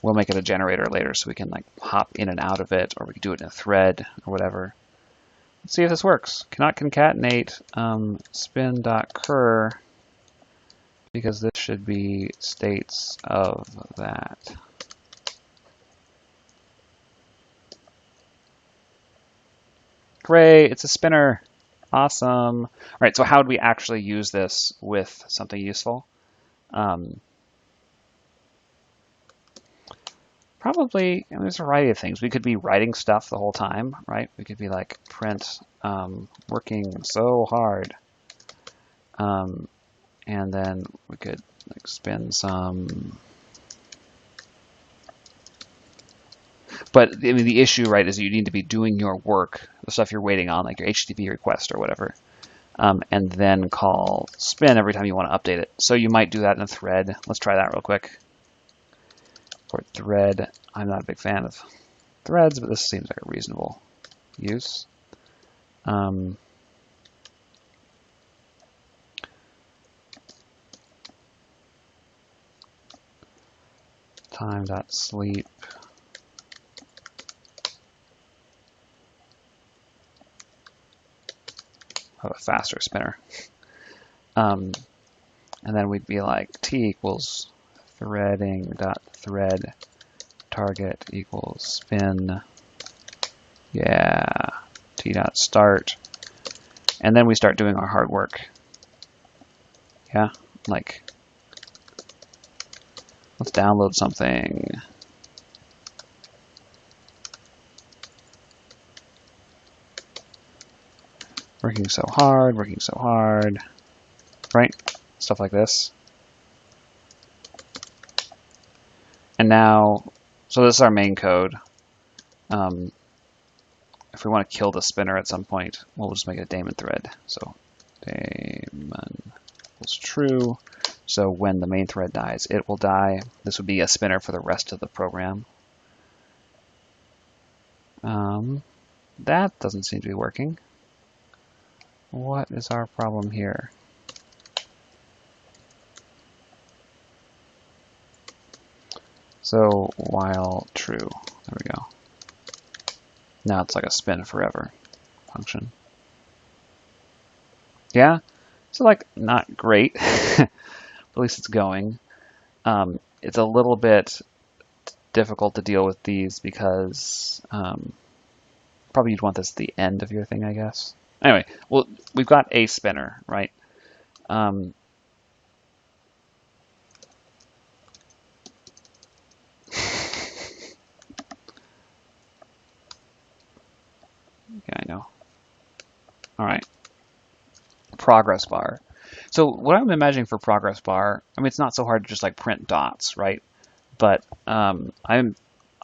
We'll make it a generator later so we can like hop in and out of it, or we can do it in a thread or whatever. Let's see if this works. Cannot concatenate spin.cur because this should be states of that. Great, it's a spinner. Awesome. All right, so how would we actually use this with something useful? Probably, I mean, there's a variety of things. We could be writing stuff the whole time, right? We could be like print working so hard. And then we could like spin some. But I mean, the issue, right, is you need to be doing your work, the stuff you're waiting on, like your HTTP request or whatever, and then call spin every time you want to update it. So you might do that in a thread. Let's try that real quick. For thread, I'm not a big fan of threads, but this seems like a reasonable use. Time.sleep. Have a faster spinner. And then we'd be like t equals threading.thread target equals spin. Yeah, t.start. And then we start doing our hard work. Yeah, like let's download something. Working so hard, right? Stuff like this. And now, so this is our main code. If we want to kill the spinner at some point, we'll just make it a daemon thread. So daemon equals true. So when the main thread dies, it will die. This would be a spinner for the rest of the program. That doesn't seem to be working. What is our problem here? So while true, there we go. Now it's like a spin forever function. Yeah, so like not great, but at least it's going. It's a little bit difficult to deal with these because probably you'd want this at the end of your thing, I guess. Anyway, well, we've got a spinner, right? Yeah, I know. All right. Progress bar. So what I'm imagining for progress bar, I mean, it's not so hard to just like print dots, right? But I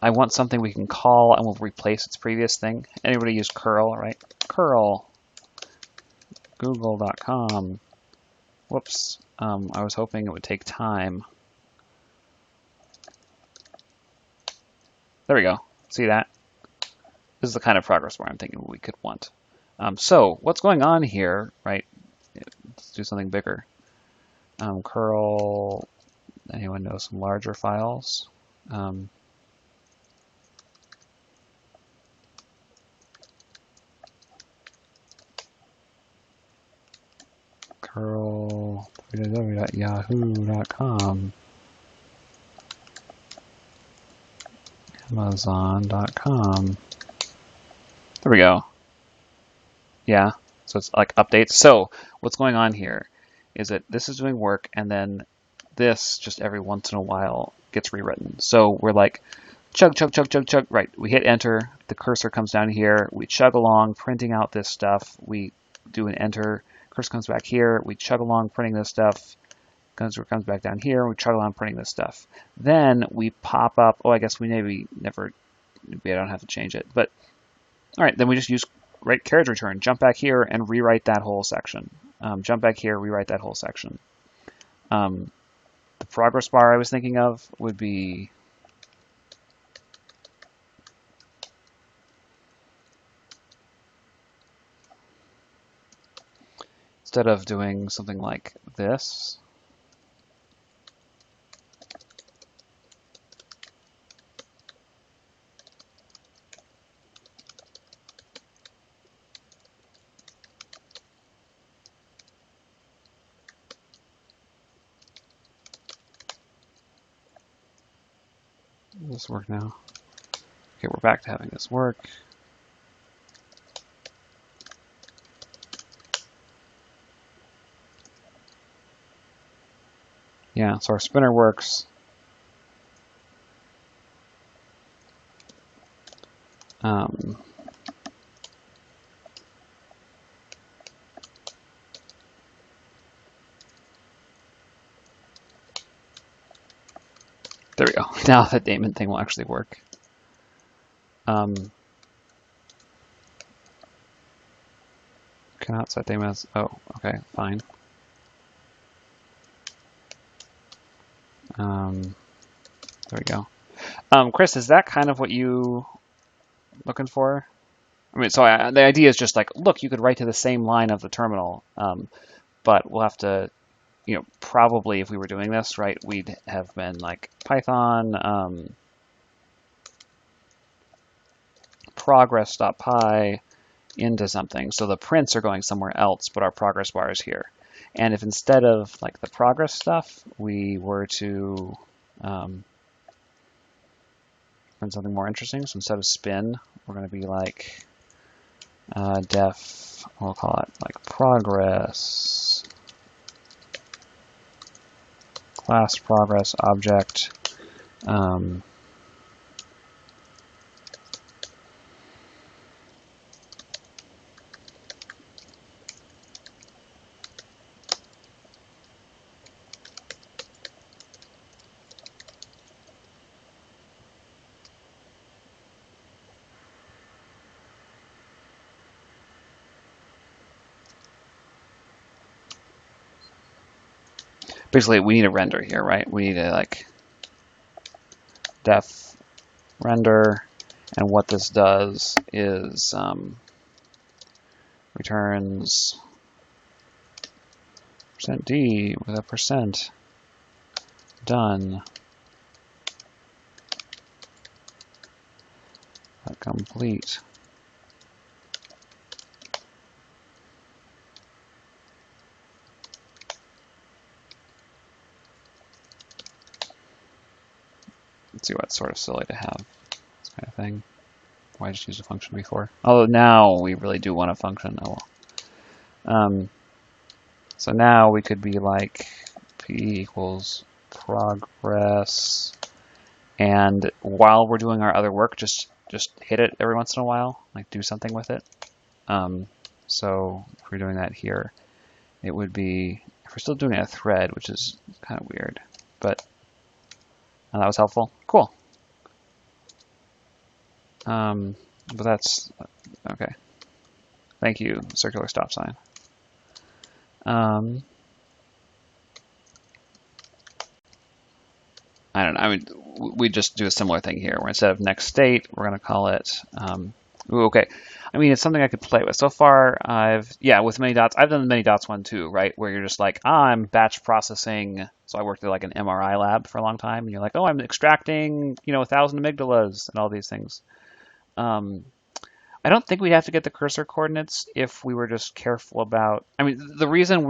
want something we can call and we'll replace its previous thing. Anybody use curl, right? Curl, google.com. Whoops. I was hoping it would take time. There we go. See that? This is the kind of progress bar I'm thinking we could want. So what's going on here, right? Let's do something bigger. Curl, anyone know some larger files? Curl www.yahoo.com, amazon.com. There we go. Yeah, so it's like updates. So what's going on here is that this is doing work, and then this just every once in a while gets rewritten. So we're like chug, chug, chug, chug, chug. Right, we hit enter, the cursor comes down here, we chug along, printing out this stuff, we do an enter, cursor comes back here, we chug along, printing this stuff, cursor comes back down here, we chug along, printing this stuff. Then we pop up, oh, I guess we maybe I don't have to change it, but all right, then we just use carriage return, jump back here and rewrite that whole section. Jump back here, rewrite that whole section. The progress bar I was thinking of would be instead of doing something like this, does this work now? Okay, we're back to having this work. Yeah, so our spinner works. There we go. Now that daemon thing will actually work. Cannot set daemon as, oh, okay, fine. There we go. Chris, is that kind of what you looking for? I mean, so the idea is just like, look, you could write to the same line of the terminal, but we'll have to, probably if we were doing this, right, we'd have been like Python progress.py into something. So the prints are going somewhere else, but our progress bar is here. And if instead of like the progress stuff, we were to print something more interesting, so instead of spin, we're going to be like def, we'll call it like progress, class progress object, basically we need a render here, right? We need a like def render, and what this does is returns %d with a % done complete. Let's see what's sort of silly to have this kind of thing. Why just use a function before? Although now we really do want a function. Oh well. So now we could be like p equals progress, and while we're doing our other work, just hit it every once in a while, like do something with it. So if we're doing that here, it would be, if we're still doing a thread, which is kind of weird, but that was helpful. Cool. But that's okay. Thank you, circular stop sign. I don't know. I mean, we just do a similar thing here, where instead of next state, we're going to call it. Okay. I mean, it's something I could play with. So far, with many dots, I've done the many dots one too, right? Where you're just like, I'm batch processing. So I worked at like an MRI lab for a long time, and you're like, oh, I'm extracting, 1,000 amygdalas and all these things. I don't think we'd have to get the cursor coordinates if we were just careful about. I mean, the reason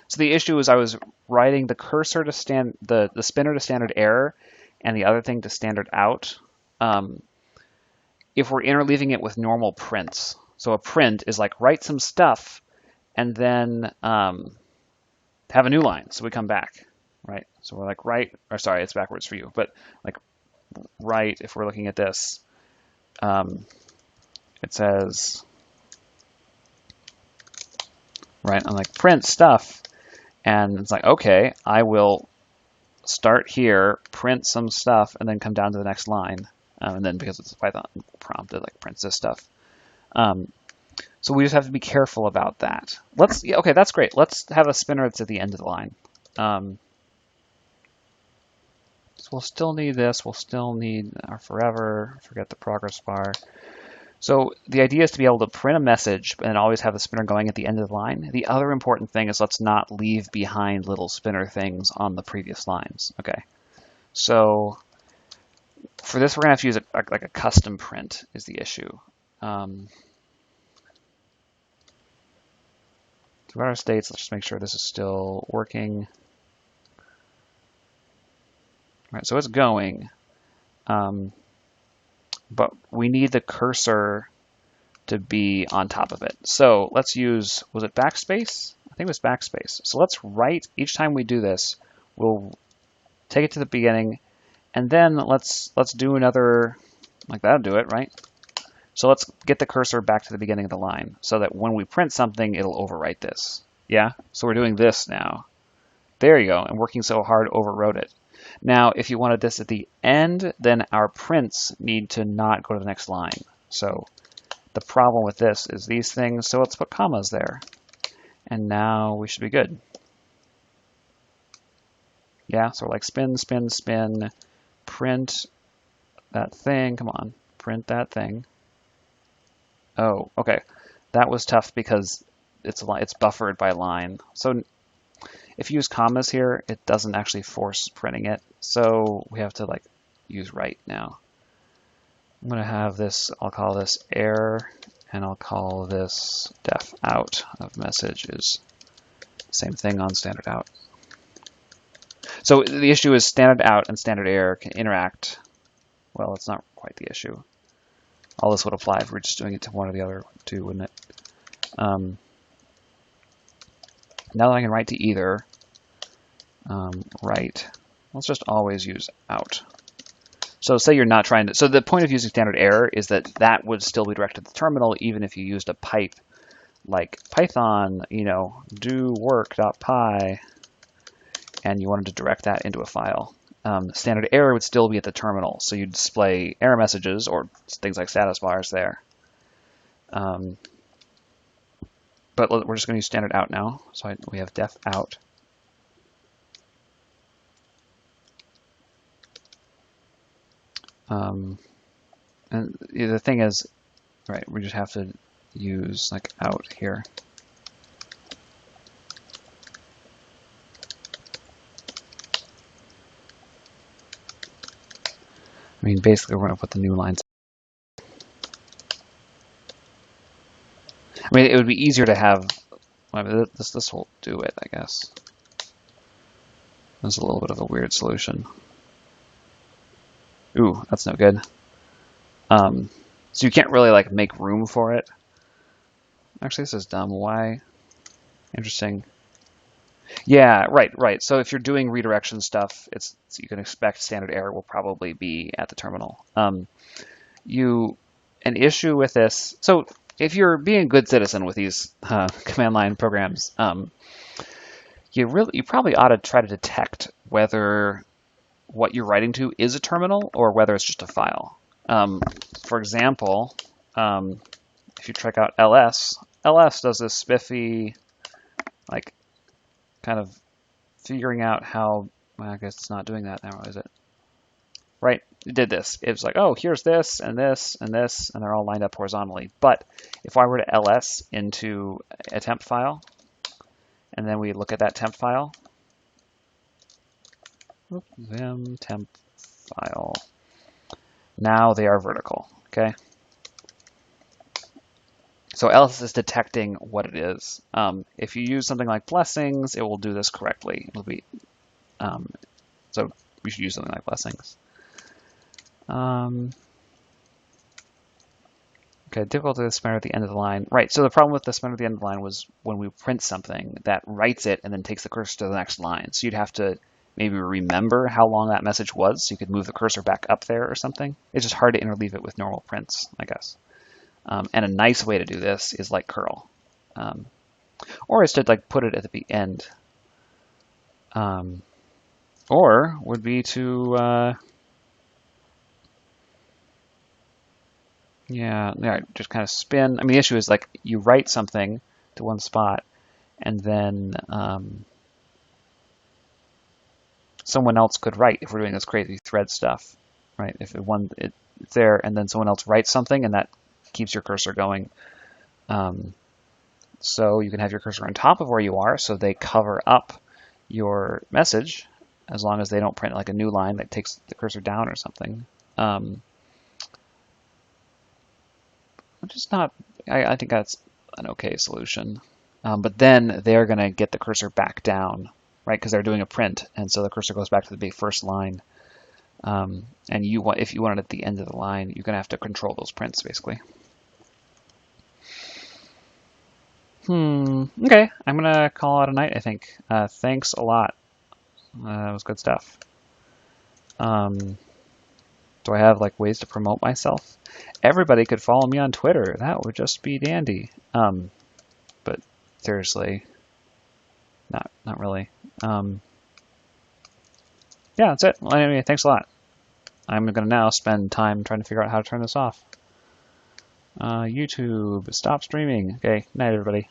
so the issue is I was writing the cursor to the spinner to standard error, and the other thing to standard out. If we're interleaving it with normal prints, so a print is like write some stuff, and then have a new line. So we come back, right? So we're like sorry, it's backwards for you, but like write. If we're looking at this, it says, right? I'm like print stuff. And it's like, okay, I will start here, print some stuff, and then come down to the next line. And then because it's a Python prompt, it like prints this stuff. So we just have to be careful about that. Okay, that's great. Let's have a spinner that's at the end of the line. So we'll still need this. We'll still need our forever. Forget the progress bar. So the idea is to be able to print a message and always have the spinner going at the end of the line. The other important thing is let's not leave behind little spinner things on the previous lines. Okay, so for this we're going to have to use like a custom print is the issue. Throughout our states, let's just make sure this is still working. All right, so it's going. But we need the cursor to be on top of it. So let's use, was it backspace? I think it was backspace. So let's write, each time we do this, we'll take it to the beginning, and then let's do another, like that'll do it, right? So let's get the cursor back to the beginning of the line so that when we print something, it'll overwrite this. Yeah, so we're doing this now. There you go, and working so hard overwrote it. Now, if you wanted this at the end, then our prints need to not go to the next line. So the problem with this is these things, so let's put commas there. And now we should be good. Yeah, so we're like spin, spin, spin, print that thing. Come on, print that thing. Oh, okay. That was tough because it's buffered by line. So if you use commas here, it doesn't actually force printing it. So we have to like use write now. I'm going to have this, I'll call this error, and I'll call this def out of message is same thing on standard out. So the issue is standard out and standard error can interact. Well, it's not quite the issue. All this would apply if we're just doing it to one or the other two, wouldn't it? Now that I can write to either, write, let's just always use out. So say you're not trying to, so the point of using standard error is that that would still be directed to the terminal even if you used a pipe like Python, do work.py, and you wanted to direct that into a file. Standard error would still be at the terminal, so you'd display error messages or things like status bars there. But we're just going to use standard out now. So we have def out. And the thing is, right, we just have to use like out here. I mean, basically, we're going to put the new lines. I mean, it would be easier to have. I mean, this will do it, I guess. That's a little bit of a weird solution. Ooh, that's no good. So you can't really like make room for it. Actually, this is dumb. Why? Interesting. Yeah, right. So if you're doing redirection stuff, so you can expect standard error will probably be at the terminal. An issue with this. So if you're being a good citizen with these command line programs, you probably ought to try to detect whether what you're writing to is a terminal or whether it's just a file. For example, if you check out ls does this spiffy, like, kind of figuring out how, well, I guess it's not doing that now, is it? Right, it did this. It was like, oh, here's this, and this, and this, and they're all lined up horizontally. But if I were to ls into a temp file, and then we look at that temp file, vim temp file, now they are vertical, okay? So else is detecting what it is. If you use something like blessings, it will do this correctly. It'll be, so we should use something like blessings. Okay, difficulty of the spinner at the end of the line. Right, so the problem with the spinner at the end of the line was when we print something that writes it and then takes the cursor to the next line. So you'd have to maybe remember how long that message was, so you could move the cursor back up there or something. It's just hard to interleave it with normal prints, I guess. And a nice way to do this is like curl, or is to like put it at the end, or would be to just kind of spin. I mean, the issue is like you write something to one spot, and then someone else could write if we're doing this crazy thread stuff, right? If it's there, and then someone else writes something, and that keeps your cursor going. So you can have your cursor on top of where you are, so they cover up your message, as long as they don't print like a new line that takes the cursor down or something. Which is not, I think that's an okay solution. But then they're going to get the cursor back down, right? Because they're doing a print, and so the cursor goes back to the first line. And if you want it at the end of the line, you're going to have to control those prints, basically. Okay, I'm going to call it a night, I think. Thanks a lot. That was good stuff. Do I have like ways to promote myself? Everybody could follow me on Twitter. That would just be dandy. But seriously, not really. Yeah, that's it. Well, anyway, thanks a lot. I'm going to now spend time trying to figure out how to turn this off. YouTube, stop streaming. Okay, night, everybody.